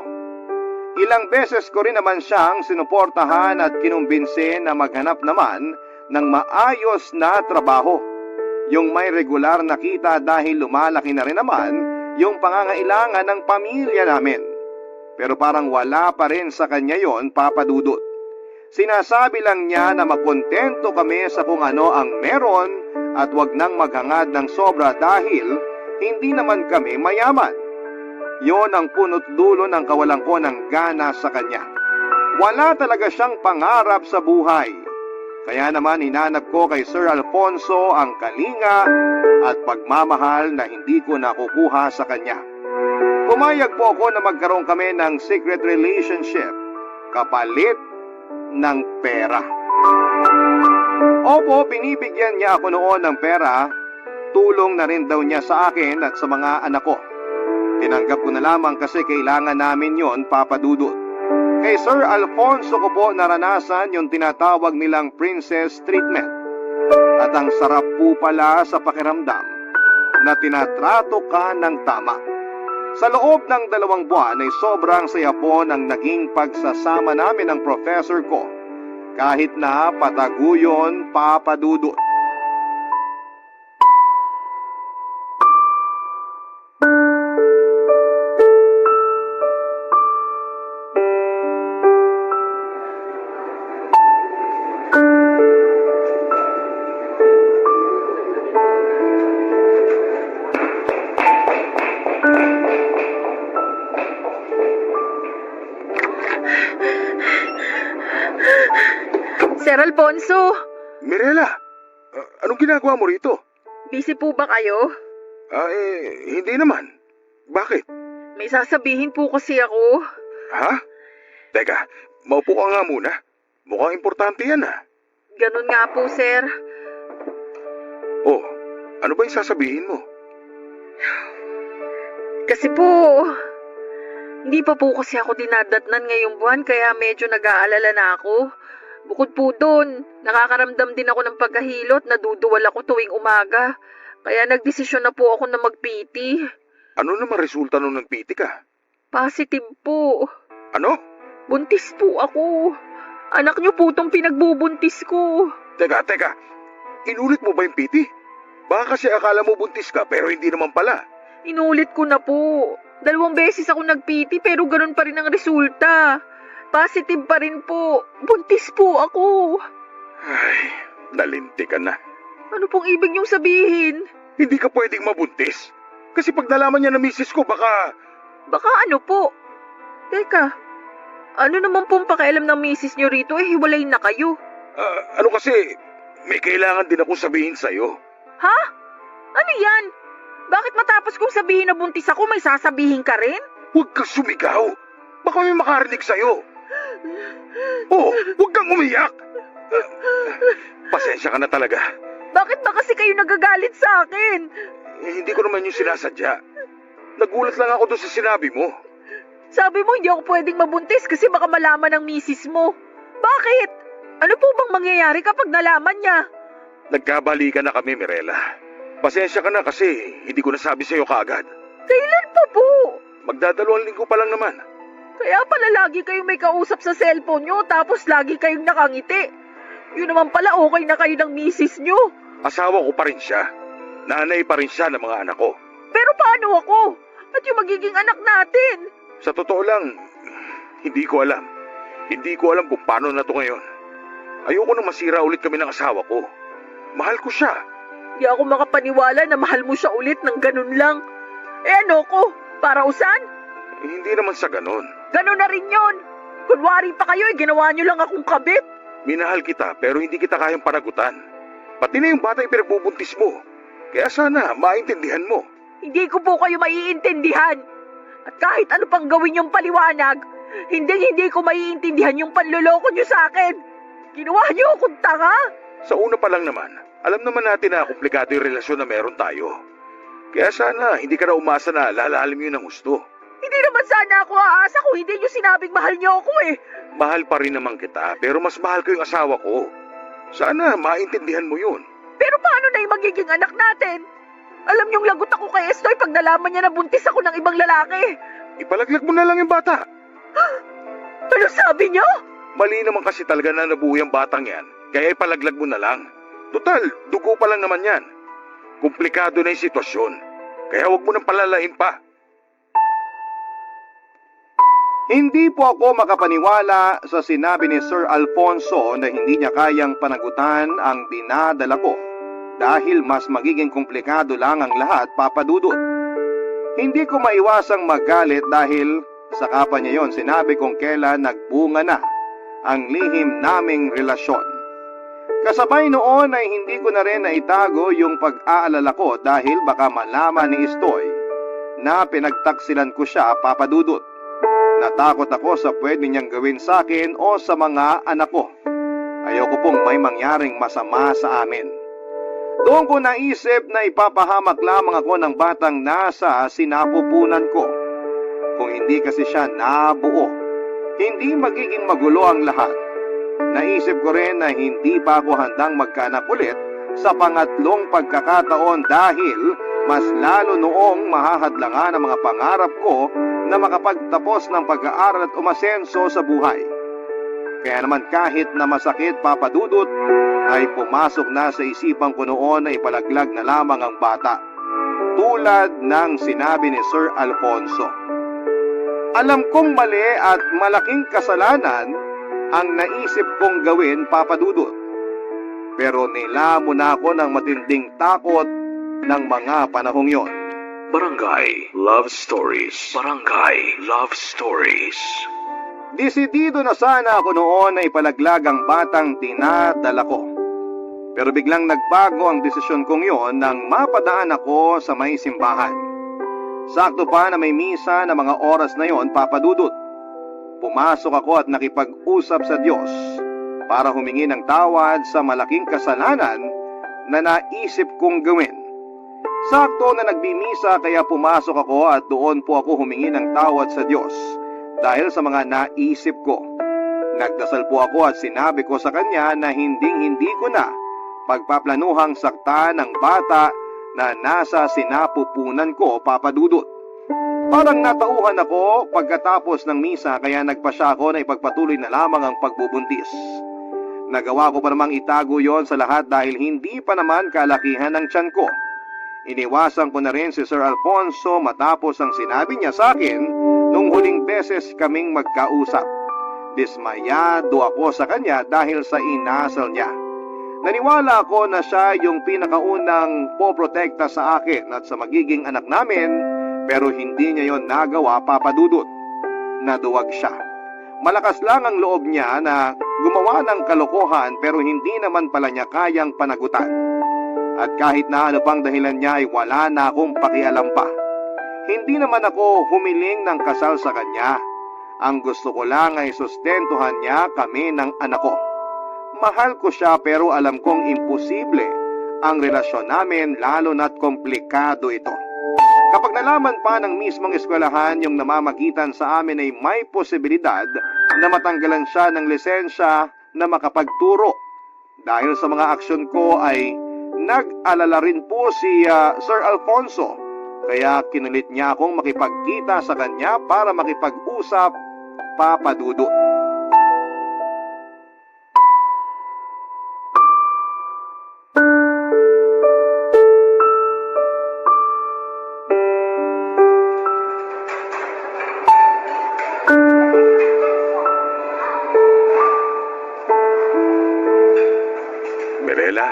Ilang beses ko rin naman siyang sinuportahan at kinumbinse na maghanap naman ng maayos na trabaho. Yung may regular na kita dahil lumalaki na rin naman yung pangangailangan ng pamilya namin. Pero parang wala pa rin sa kanya yon, Papa Dudut. Sinasabi lang niya na makontento kami sa kung ano ang meron at wag nang maghangad ng sobra dahil hindi naman kami mayaman. Yon ang punot dulo ng kawalan ko ng gana sa kanya. Wala talaga siyang pangarap sa buhay. Kaya naman hinanap ko kay Sir Alfonso ang kalinga at pagmamahal na hindi ko nakukuha sa kanya. Pumayag po ako na magkaroon kami ng secret relationship kapalit ng pera. Opo, binibigyan niya ako noon ng pera. Tulong na rin daw niya sa akin at sa mga anak ko. Tinanggap ko na lamang kasi kailangan namin yon, Papa Dudut. Kay Sir Alfonso ko po naranasan yung tinatawag nilang princess treatment. At ang sarap po pala sa pakiramdam na tinatrato ka ng tama. Sa loob ng 2 buwan ay sobrang saya po ng naging pagsasama namin ng professor ko. Kahit na pataguyon, Papa Dudut. Sir Alfonso, Mirela, anong ginagawa mo rito? busy po ba kayo? Hindi naman. Bakit? May sasabihin po kasi ako. Ha? Teka, maupo ka nga muna. Mukhang importante yan ah. Ganun nga po, sir. Ano ba yung sasabihin mo? Kasi po, hindi pa po kasi ako dinadatnan ngayong buwan kaya medyo nag-aalala na ako. Bukod po doon, nakakaramdam din ako ng pagkahilot, naduduwal ako tuwing umaga. Kaya nagdesisyon na po ako na mag-PT. Ano naman resulta nung nagpiti ka? Positive po. Ano? Buntis po ako. Anak niyo po tong pinagbubuntis ko. Teka. Inulit mo ba yung piti? Baka kasi akala mo buntis ka pero hindi naman pala. Inulit ko na po. 2 beses ako nag-PT pero ganun pa rin ang resulta. Positive pa rin po. Buntis po ako. Ay, nalinti ka na. Ano pong ibig niyong sabihin? Hindi ka pwedeng mabuntis. Kasi pag nalaman niya na misis ko, baka... Baka ano po? Teka, ano naman pong pakialam ng misis niyo rito hiwalay na kayo? ano kasi, may kailangan din akong sabihin sa'yo. Ha? Ano yan? Bakit matapos kong sabihin na buntis ako, may sasabihin ka rin? Huwag kang sumigaw. Baka may makarinig sa'yo. Oh, huwag kang umiyak. Pasensya ka na talaga. Bakit ba kasi kayo nagagalit sa akin? Hindi ko naman yung sinasadya. Nagulat lang ako doon sa sinabi mo. Sabi mo hindi ako pwedeng mabuntis kasi baka malaman ng misis mo. Bakit? Ano po bang mangyayari kapag nalaman niya? Nagkabalikan na kami, Mirela. Pasensya ka na kasi hindi ko nasabi sa'yo kaagad. Kailan pa po? Magdadalawang linggo pa lang naman. Kaya pala lagi kayong may kausap sa cellphone nyo tapos lagi kayong nakangiti. Yun naman pala okay na kayo ng misis nyo. Asawa ko pa rin siya. Nanay pa rin siya ng mga anak ko. Pero paano ako? At yung magiging anak natin? Sa totoo lang, hindi ko alam. Hindi ko alam kung paano na to ngayon. Ayoko nang masira ulit kami ng asawa ko. Mahal ko siya. Di ako makapaniwala na mahal mo siya ulit ng ganun lang. Eh ano ko? Para usan? Hindi naman sa ganon. Ganun na rin yun. Kunwari pa kayo ginawa nyo lang akong kabit. Minahal kita pero hindi kita kayang panagutan. Pati na yung bata yung pinagbubuntis mo. Kaya sana maintindihan mo. Hindi ko po kayo maiintindihan. At kahit ano pang gawin yung paliwanag, hindi ko maiintindihan yung panloloko nyo sa akin. Ginawa nyo akong tanga. Sa una pa lang naman, alam naman natin na komplikado yung relasyon na meron tayo. Kaya sana hindi ka na umasa na lalalim yun ng gusto. Hindi naman sana ako aasa kung hindi nyo sinabing mahal nyo ako eh. Mahal pa rin naman kita pero mas mahal ko yung asawa ko. Sana maintindihan mo yun. Pero paano na yung magiging anak natin? Alam niyong lagot ako kay Estoy pag nalaman niya na buntis ako ng ibang lalaki. Ipalaglag mo na lang yung bata. Ano sabi niyo? Mali naman kasi talaga na nabuhay ang batang yan. Kaya ipalaglag mo na lang. Total, dugo pa lang naman yan. Komplikado na yung sitwasyon. Kaya huwag mo nang palalain pa. Hindi po ako makapaniwala sa sinabi ni Sir Alfonso na hindi niya kayang panagutan ang dinadala ko dahil mas magiging komplikado lang ang lahat, Papa Dudut. Hindi ko maiwasang magalit dahil sa kapa niya yon sinabi kong kailan nagbunga na ang lihim naming relasyon. Kasabay noon ay hindi ko na rin naitago yung pag-aalala ko dahil baka malaman ni Estoy na pinagtaksilan ko siya, Papa Dudut. Natakot ako sa pwede niyang gawin sa akin o sa mga anak ko. Ayoko pong may mangyaring masama sa amin. Doon ko naisip na ipapahamak lamang ako ng batang nasa sinapupunan ko. Kung hindi kasi siya nabuo, hindi magiging magulo ang lahat. Naisip ko rin na hindi pa ako handang magkaanak ulit sa pangatlong pagkakataon dahil mas lalo noong mahahadlangan ang mga pangarap ko na makapagtapos ng pag-aaral at umasenso sa buhay. Kaya naman kahit na masakit, Papa Dudut, ay pumasok na sa isipan ko noon na ipalaglag na lamang ang bata. Tulad ng sinabi ni Sir Alfonso. Alam kong mali at malaking kasalanan ang naisip kong gawin, Papa Dudut. Pero nilamon na ako ng matinding takot ng mga panahong yon. Barangay Love Stories. Barangay Love Stories. Desidido na sana ako noon na ipalaglag ang batang dinadala ko. Pero biglang nagbago ang desisyon kong yon nang mapadaan ako sa may simbahan. Sakto pa na may misa na mga oras na yon, Papa Dudut. Pumasok ako at nakipag-usap sa Diyos para humingi ng tawad sa malaking kasalanan na naisip kong gawin. Sakto na nagbimisa kaya pumasok ako at doon po ako humingi ng tawad sa Diyos dahil sa mga naisip ko. Nagdasal po ako at sinabi ko sa kanya na hindi ko na pagpaplanuhang sakta ng bata na nasa sinapupunan ko, Papa Dudut. Parang natauhan ako pagkatapos ng misa kaya nagpasya ako na ipagpatuloy na lamang ang pagbubuntis. Nagawa ko pa namang itago yon sa lahat dahil hindi pa naman kalakihan ng tiyan ko. Iniwasan ko na rin si Sir Alfonso matapos ang sinabi niya sa akin nung huling beses kaming magkausap. Dismayado ako sa kanya dahil sa inasal niya. Naniwala ako na siya yung pinakaunang poprotekta sa akin at sa magiging anak namin, pero hindi niya yon nagawa, Papa Dudut. Naduwag siya. Malakas lang ang loob niya na gumawa ng kalokohan pero hindi naman pala niya kayang panagutan. At kahit na ano pang dahilan niya ay wala na akong pakialam pa. Hindi naman ako humiling ng kasal sa kanya. Ang gusto ko lang ay sustentuhan niya kami ng anak ko. Mahal ko siya pero alam kong imposible ang relasyon namin lalo na't komplikado ito. Kapag nalaman pa ng mismong eskwelahan yung namamagitan sa amin ay may posibilidad na matanggalan siya ng lisensya na makapagturo. Dahil sa mga aksyon ko ay nag-alala rin po si Sir Alfonso. Kaya kinulit niya akong makipagkita sa kanya para makipag-usap, Papa Dudut. Mirela,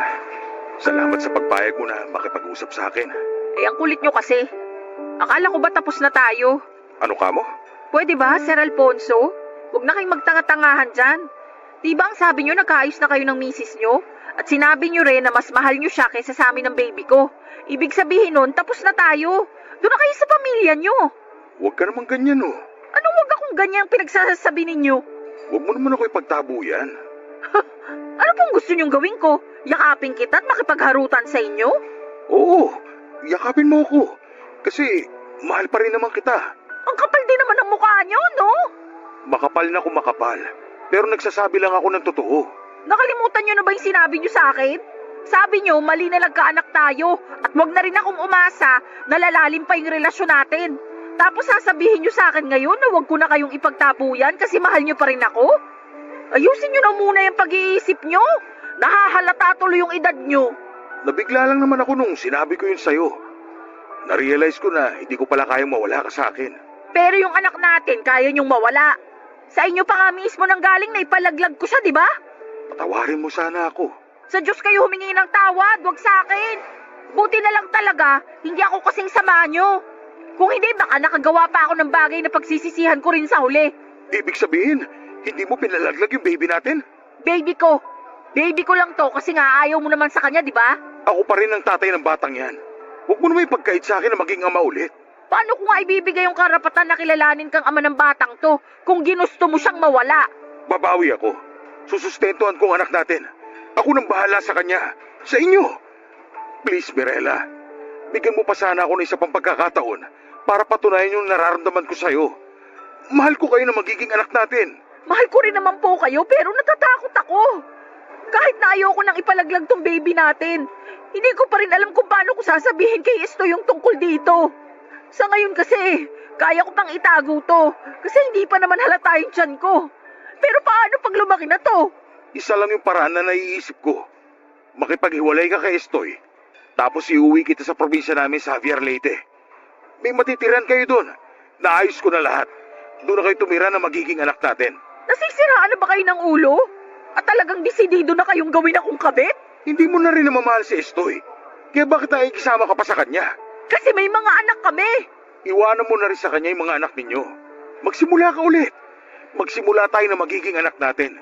salamat sa pagpayag mo na makipag-usap sa akin. Eh, ang kulit nyo kasi. Akala ko ba tapos na tayo? Ano ka mo? Pwede ba, Sir Alfonso? Huwag na kayong magtanga-tangahan dyan. Di ba ang sabi nyo nagkaayos na kayo ng misis nyo? At sinabi nyo rin na mas mahal nyo siya kaysa sa amin ng baby ko. Ibig sabihin nun, tapos na tayo. Doon na kayo sa pamilya nyo. Huwag ka naman ganyan, oh. Anong wag akong ganyang pinagsasabi ninyo? Huwag mo naman ako ipagtabo yan. Ano pong gusto nyong gawin ko? Yakapin kita at makipagharutan sa inyo? Oo, yakapin mo ako. Kasi mahal pa rin naman kita. Ang kapal din naman ng mukha nyo, no? Makapal na kung makapal. Pero nagsasabi lang ako ng totoo. Nakalimutan nyo na ba yung sinabi nyo sa akin? Sabi nyo, mali na nagkaanak tayo at wag na rin akong umasa na lalalim pa yung relasyon natin. Tapos sasabihin nyo sa akin ngayon na wag ko na kayong ipagtabuyan kasi mahal nyo pa rin ako? Ayusin nyo na muna yung pag-iisip nyo. Nahahalata tuloy yung edad nyo. Nabigla lang naman ako nung sinabi ko yun sa'yo. Na-realize ko na hindi ko pala kayang mawala ka sa akin. Pero yung anak natin, kaya nyong mawala. Sa inyo pa nga mismo nang galing na ipalaglag ko siya, di ba? Patawarin mo sana ako. Sa Diyos kayo humingi ng tawad, wag sa akin. Buti na lang talaga, hindi ako kasing sama nyo. Kung hindi, baka nakagawa pa ako ng bagay na pagsisisihan ko rin sa huli. Ibig sabihin, hindi mo pinalaglag yung baby natin? Baby ko. Baby ko lang to kasi nga ayaw mo naman sa kanya, di ba? Ako pa rin ang tatay ng batang yan. Huwag mo naman ipagkait sa akin na maging ama ulit. Paano ko nga ibibigay yung karapatan na kilalanin kang ama ng batang to kung ginusto mo siyang mawala? Babawi ako. Susustentuhan ko ang anak natin. Ako nang bahala sa kanya. Sa inyo. Please, Mirela. Bigyan mo pa sana ako ng isa pang pagkakataon para patunayan yung nararamdaman ko sa'yo. Mahal ko kayo na magiging anak natin. Mahal ko rin naman po kayo pero natatakot ako. Kahit na ayoko nang ipalaglag tong baby natin, hindi ko pa rin alam kung paano ko sasabihin kay Esto yung tungkol dito. Sa ngayon kasi, kaya ko pang itago to kasi hindi pa naman halata yung tiyan ko. Pero paano pag lumaki na to? Isa lang yung paraan na naiisip ko. Makipaghiwalay ka kay Estoy. Tapos iuwi kita sa probinsya namin sa Javier Leyte. May matitiran kayo doon. Naayos ko na lahat. Doon na kayo tumira na magiging anak natin. Nasisiraan na ba kayo ng ulo? At talagang desidido na kayong gawin akong kabit? Hindi mo na rin namamahal si Estoy. Kaya bakit nakikisama ka pa sa kanya? Kasi may mga anak kami. Iwanan mo na rin sa kanya yung mga anak ninyo. Magsimula ka ulit. Magsimula tayo na magiging anak natin.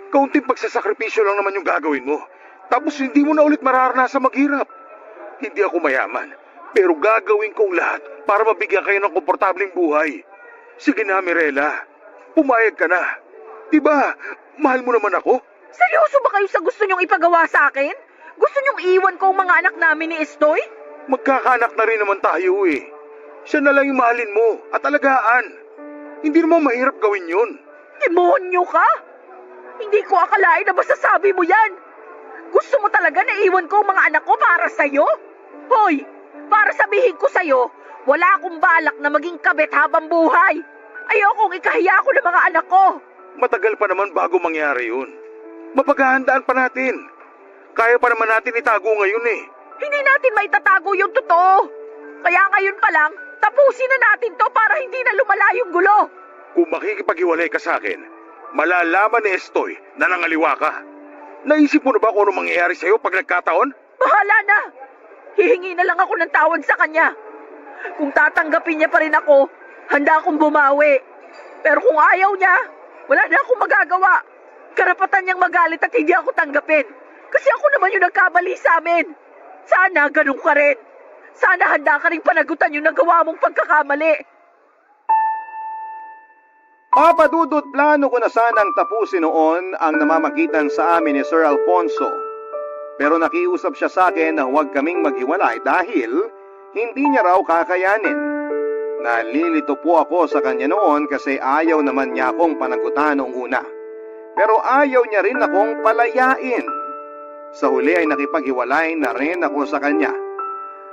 Kaunting pagsasakripisyo lang naman yung gagawin mo. Tapos hindi mo na ulit mararanasan maghirap. Hindi ako mayaman, pero gagawin kong lahat para mabigyan kayo ng komportabling buhay. Sige na, Mirela. Pumayag ka na. Diba, mahal mo naman ako? Seryoso ba kayo sa gusto nyong ipagawa sa akin? Gusto nyong iwan ko ang mga anak namin ni Estoy? Magkakaanak na rin naman tayo eh. Siya na lang yung mahalin mo at alagaan. Hindi naman mahirap gawin yun. Demonyo ka? Hindi ko akalain na masasabi mo yan. Gusto mo talaga na iwan ko ang mga anak ko para sa'yo? Hoy, para sabihin ko sa'yo, wala akong balak na maging kabit habang buhay. Ayokong ikahiya ko ng mga anak ko. Matagal pa naman bago mangyari yun. Mapaghahandaan pa natin. Kaya pa naman natin itago ngayon eh. Hindi natin maitatago yung totoo. Kaya ngayon pa lang, tapusin na natin to para hindi na lumala yung gulo. Kung makikipag-iwalay ka sa akin, malalaman ni Estoy na nangaliwa ka. Naisip mo na ba kung ano mangyayari sa'yo pag nagkataon? Bahala na. Hihingi na lang ako ng tawad sa kanya. Kung tatanggapin niya pa rin ako, handa akong bumawi. Pero kung ayaw niya, wala na akong magagawa. Karapatan niyang magalit at hindi ako tanggapin. Kasi ako naman yung nagkamali sa amin. Sana ganun ka rin. Sana handa ka rin panagutan yung nagawa mong pagkakamali. Papa Dudut, plano ko na sanang tapusin noon ang namamagitan sa amin ni Sir Alfonso. Pero nakiusap siya sa akin na huwag kaming maghiwalay dahil hindi niya raw kakayanin. Nalilito po ako sa kanya noon kasi ayaw naman niya akong panagutan noong una. Pero ayaw niya rin akong palayain. Sa huli ay nakipaghiwalay na rin ako sa kanya.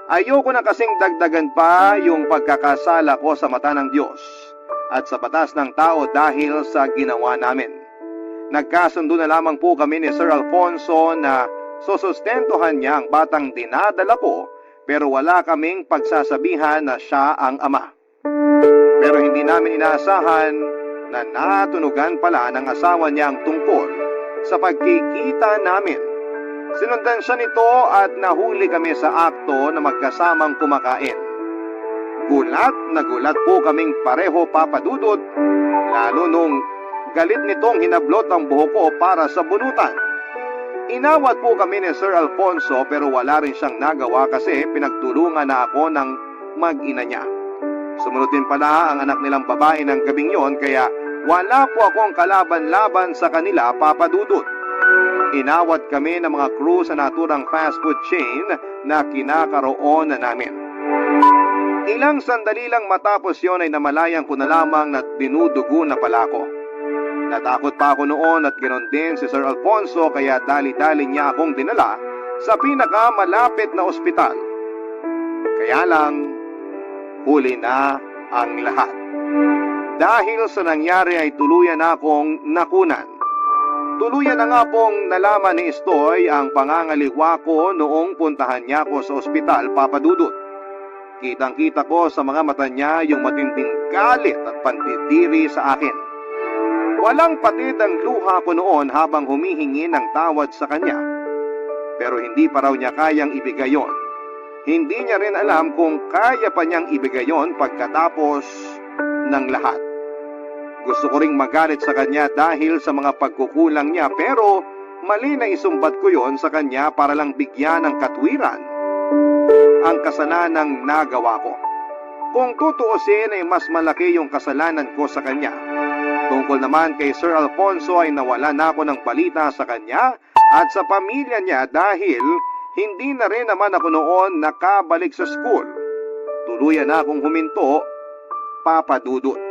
Ayoko na kasing dagdagan pa yung pagkakasala ko sa mata ng Diyos at sa batas ng tao dahil sa ginawa namin. Nagkasundo na lamang po kami ni Sir Alfonso na susustentuhan niya ang batang dinadala ko pero wala kaming pagsasabihan na siya ang ama. Pero hindi namin inaasahan na natunugan pala ng asawa niya ang tungkol sa pagkikita namin. Sinundan siya nito at nahuli kami sa akto na magkasamang kumakain. Gulat na gulat po kaming pareho, Papa Dudut, lalo nung galit nitong hinablot ang buhok ko para sa bunutan. Inawat po kami ni Sir Alfonso pero wala rin siyang nagawa kasi pinagtulungan na ako ng mag-ina niya. Sumunod din pala ang anak nilang babae ng gabing yon kaya wala po akong kalaban-laban sa kanila, Papa Dudut. Inawat kami ng mga crew sa naturang fast food chain na kinakaroon na namin. Ilang sandali lang matapos yon ay namalayan ko na lamang na dinudugo na pala ako. Natakot pa ako noon at ganoon din si Sir Alfonso kaya dali-dali niya akong dinala sa pinakamalapit na ospital. Kaya lang, huli na ang lahat. Dahil sa nangyari ay tuluyan na akong nakunan. Tuluyan na nga pong nalaman ni Estoy ang pangangaliwa ko noong puntahan niya ko sa ospital, Papa Dudut. Kitang-kita ko sa mga mata niya yung matinding galit at pandidiri sa akin. Walang patid ang luha ko noon habang humihingi ng tawad sa kanya. Pero hindi pa raw niya kayang ibigay yon. Hindi niya rin alam kung kaya pa niyang ibigay yon pagkatapos ng lahat. Gusto ko ring magalit sa kanya dahil sa mga pagkukulang niya pero mali na isumbat ko yon sa kanya para lang bigyan ng katwiran ang kasalanang nagawa ko. Kung tutuusin ay mas malaki yung kasalanan ko sa kanya. Tungkol naman kay Sir Alfonso ay nawala na ako ng balita sa kanya at sa pamilya niya dahil hindi na rin naman ako noon nakabalik sa school. Tuluyan na akong huminto, Papa Dudut.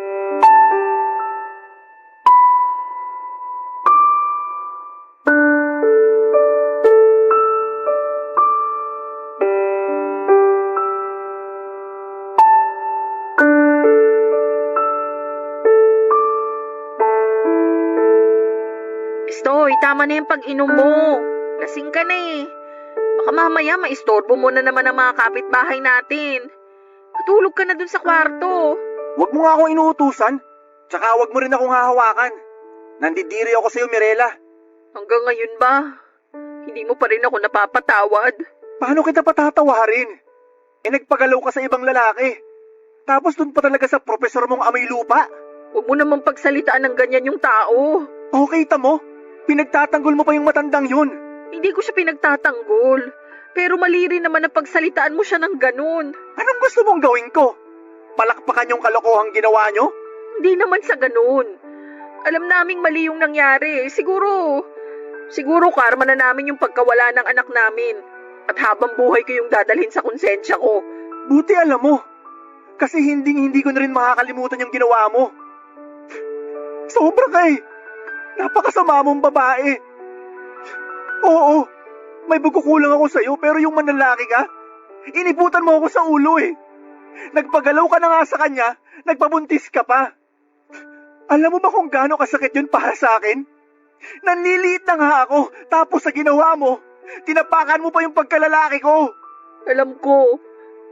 Estoy, tama na yung pag-inom mo. Lasing ka na eh. Baka mamaya maistorbo mo na naman ang mga kapitbahay natin. Matulog ka na dun sa kwarto. Huwag mo nga akong inuutusan. Tsaka huwag mo rin akong hahawakan. Nandidiri ako sa'yo, Mirela. Hanggang ngayon ba? Hindi mo pa rin ako napapatawad. Paano kita patatawarin? Nagpagalaw ka sa ibang lalaki. Tapos dun pa talaga sa profesor mong amoy lupa. Huwag mo namang pagsalitaan ng ganyan yung tao. Okay, tamo. Pinagtatanggol mo pa yung matandang yun. Hindi ko siya pinagtatanggol. Pero mali rin naman na pagsalitaan mo siya ng ganun. Anong gusto mong gawin ko? Palakpakan yung kalokohang ginawa nyo? Hindi naman sa ganun. Alam naming mali yung nangyari. Siguro karma na namin yung pagkawala ng anak namin. At habang buhay ko yung dadalhin sa konsensya ko. Buti alam mo. Kasi hindi ko na rin makakalimutan yung ginawa mo. Sobra ka eh. Napakasama mong babae. Oo, may pagkukulang ako sa'yo pero yung manlalaki ka, iniputan mo ako sa ulo eh. Nagpagalaw ka na nga sa kanya, nagpabuntis ka pa. Alam mo ba kung gaano kasakit yun para sa akin? Nanliliit na nga ako, tapos sa ginawa mo, tinapakan mo pa yung pagkalalaki ko. Alam ko.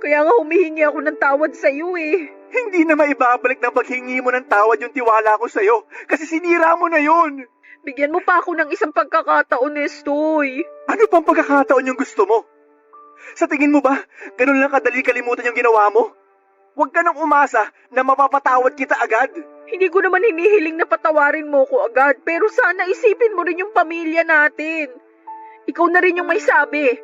Kaya nga humihingi ako ng tawad sa'yo eh. Hindi na maibabalik ng paghingi mo ng tawad yung tiwala ko sa'yo, kasi sinira mo na yun. Bigyan mo pa ako ng isang pagkakataon, Estoy. Ano pang pagkakataon yung gusto mo? Sa tingin mo ba, ganun lang kadali kalimutan yung ginawa mo? Huwag ka nang umasa na mapapatawad kita agad. Hindi ko naman hinihiling na patawarin mo ko agad, pero sana isipin mo rin yung pamilya natin. Ikaw na rin yung may sabi.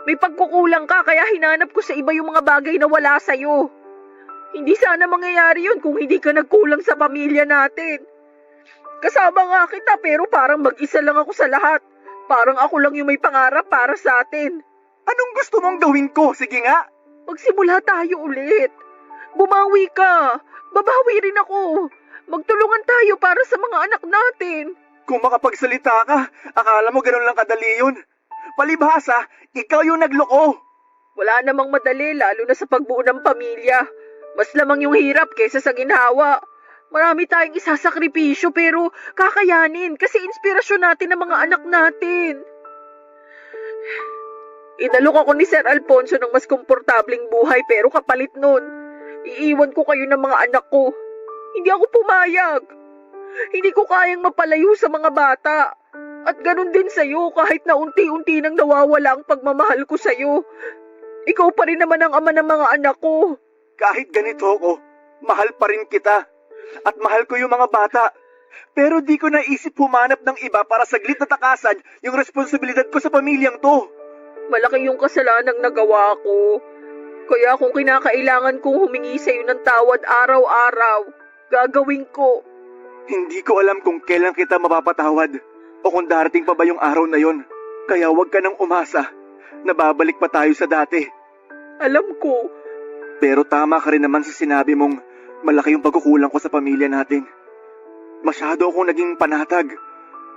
May pagkukulang ka kaya hinanap ko sa iba yung mga bagay na wala sa'yo. Hindi sana mangyayari yun kung hindi ka nagkulang sa pamilya natin. Kasama nga kita pero parang mag-isa lang ako sa lahat. Parang ako lang yung may pangarap para sa atin. Anong gusto mong gawin ko? Sige nga. Magsimula tayo ulit. Bumawi ka. Babawi rin ako. Magtulungan tayo para sa mga anak natin. Kung makapagsalita ka, akala mo ganun lang kadali yun. Palibhasa, ikaw yung nagloko. Wala namang madali lalo na sa pagbuo ng pamilya. Mas lamang yung hirap kaysa sa ginhawa. Marami tayong isasakripisyo pero kakayanin kasi inspirasyon natin ang mga anak natin. Inalok ako ni Sir Alfonso ng mas komportabling buhay pero kapalit nun, iiwan ko kayo ng mga anak ko. Hindi ako pumayag. Hindi ko kayang mapalayo sa mga bata. At ganun din sa'yo kahit na unti-unti nang nawawala ang pagmamahal ko sa'yo. Ikaw pa rin naman ang ama ng mga anak ko. Kahit ganito ko, mahal pa rin kita. At mahal ko yung mga bata. Pero di ko naisip humanap ng iba para saglit na takasan yung responsibilidad ko sa pamilyang to. Malaki yung kasalanang nagawa ko. Kaya kung kinakailangan kong humingi sa'yo ng tawad araw-araw, gagawin ko. Hindi ko alam kung kailan kita mapapatawad o kung darating pa ba yung araw na yon. Kaya huwag ka nang umasa na babalik pa tayo sa dati. Alam ko. Pero tama ka rin naman sa sinabi mong malaki yung pagkukulang ko sa pamilya natin. Masyado akong naging panatag.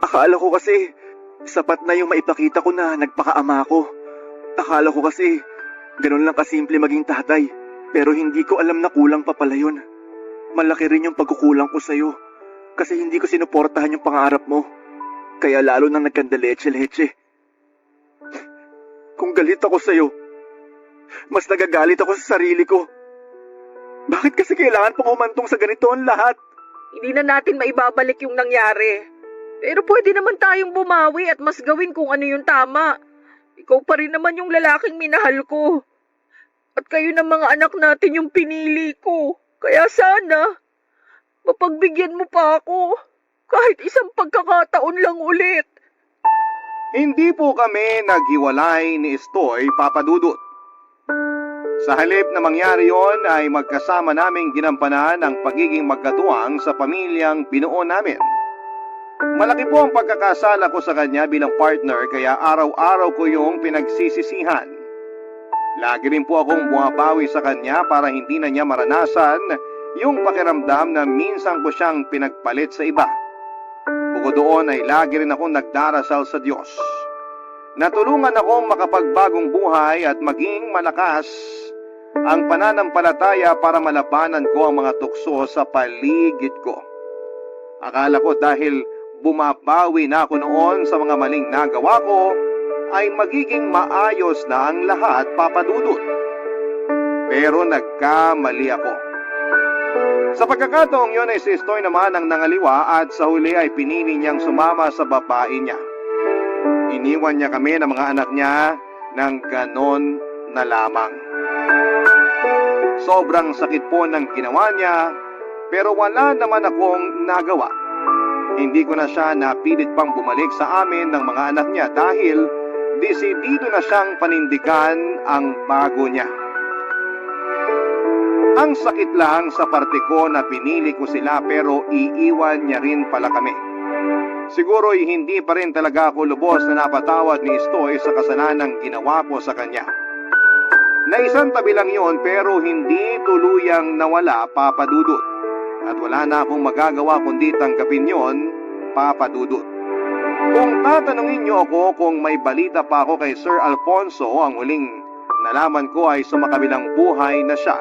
Akala ko kasi sapat na yung maipakita ko na nagpakaama ko. Akala ko kasi ganun lang kasimple maging tatay. Pero hindi ko alam na kulang pa pala yun. Malaki rin yung pagkukulang ko sa'yo. Kasi hindi ko sinuportahan yung pangarap mo. Kaya lalo nang nagkandaleche-leche. Kung galit ako sa'yo, mas nagagalit ako sa sarili ko. Bakit kasi kailangan pang humantong sa ganito ang lahat? Hindi na natin maibabalik yung nangyari. Pero pwede naman tayong bumawi at mas gawin kung ano yung tama. Ikaw pa rin naman yung lalaking minahal ko. At kayo ng mga anak natin yung pinili ko. Kaya sana, mapagbigyan mo pa ako. Kahit isang pagkakataon lang ulit. Hindi po kami naghiwalay ni Estoy, Papa Dudut. Sa halip na mangyari yon ay magkasama naming ginampanan ang pagiging magkatuwang sa pamilyang binuo namin. Malaki po ang pagkakasala ko sa kanya bilang partner kaya araw-araw ko yung pinagsisisihan. Lagi rin po akong bumabawi sa kanya para hindi na niya maranasan yung pakiramdam na minsan ko siyang pinagpalit sa iba. Bukod doon ay lagi rin akong nagdarasal sa Diyos. Natulungan akong makapagbagong buhay at maging malakas ang pananampalataya para malabanan ko ang mga tukso sa paligid ko. Akala ko dahil bumabawi na ako noon sa mga maling nagawa ko, ay magiging maayos na ang lahat, Papa Dudut. Pero nagkamali ako. Sa pagkakataong yun ay si Estoy naman ang nangaliwa at sa huli ay pinili niyang sumama sa babae niya. Iniwan niya kami ng mga anak niya ng ganon na lamang. Sobrang sakit po ng ginawa niya, pero wala naman akong nagawa. Hindi ko na siya napilit pang bumalik sa amin ng mga anak niya dahil desidido na siyang panindigan ang bago niya. Ang sakit lang sa parte ko na pinili ko sila pero iiwan niya rin pala kami. Siguro'y hindi pa rin talaga ako lubos na napatawad ni Estoy sa kasalanang ginawa ko sa kanya. Naisang tabi lang yon pero hindi tuluyang nawala, Papa Dudut. At wala na akong magagawa kundi tanggapin yon, Papa Dudut. Kung tatanungin niyo ako kung may balita pa ako kay Sir Alfonso, ang huling nalaman ko ay sa makabilang buhay na siya.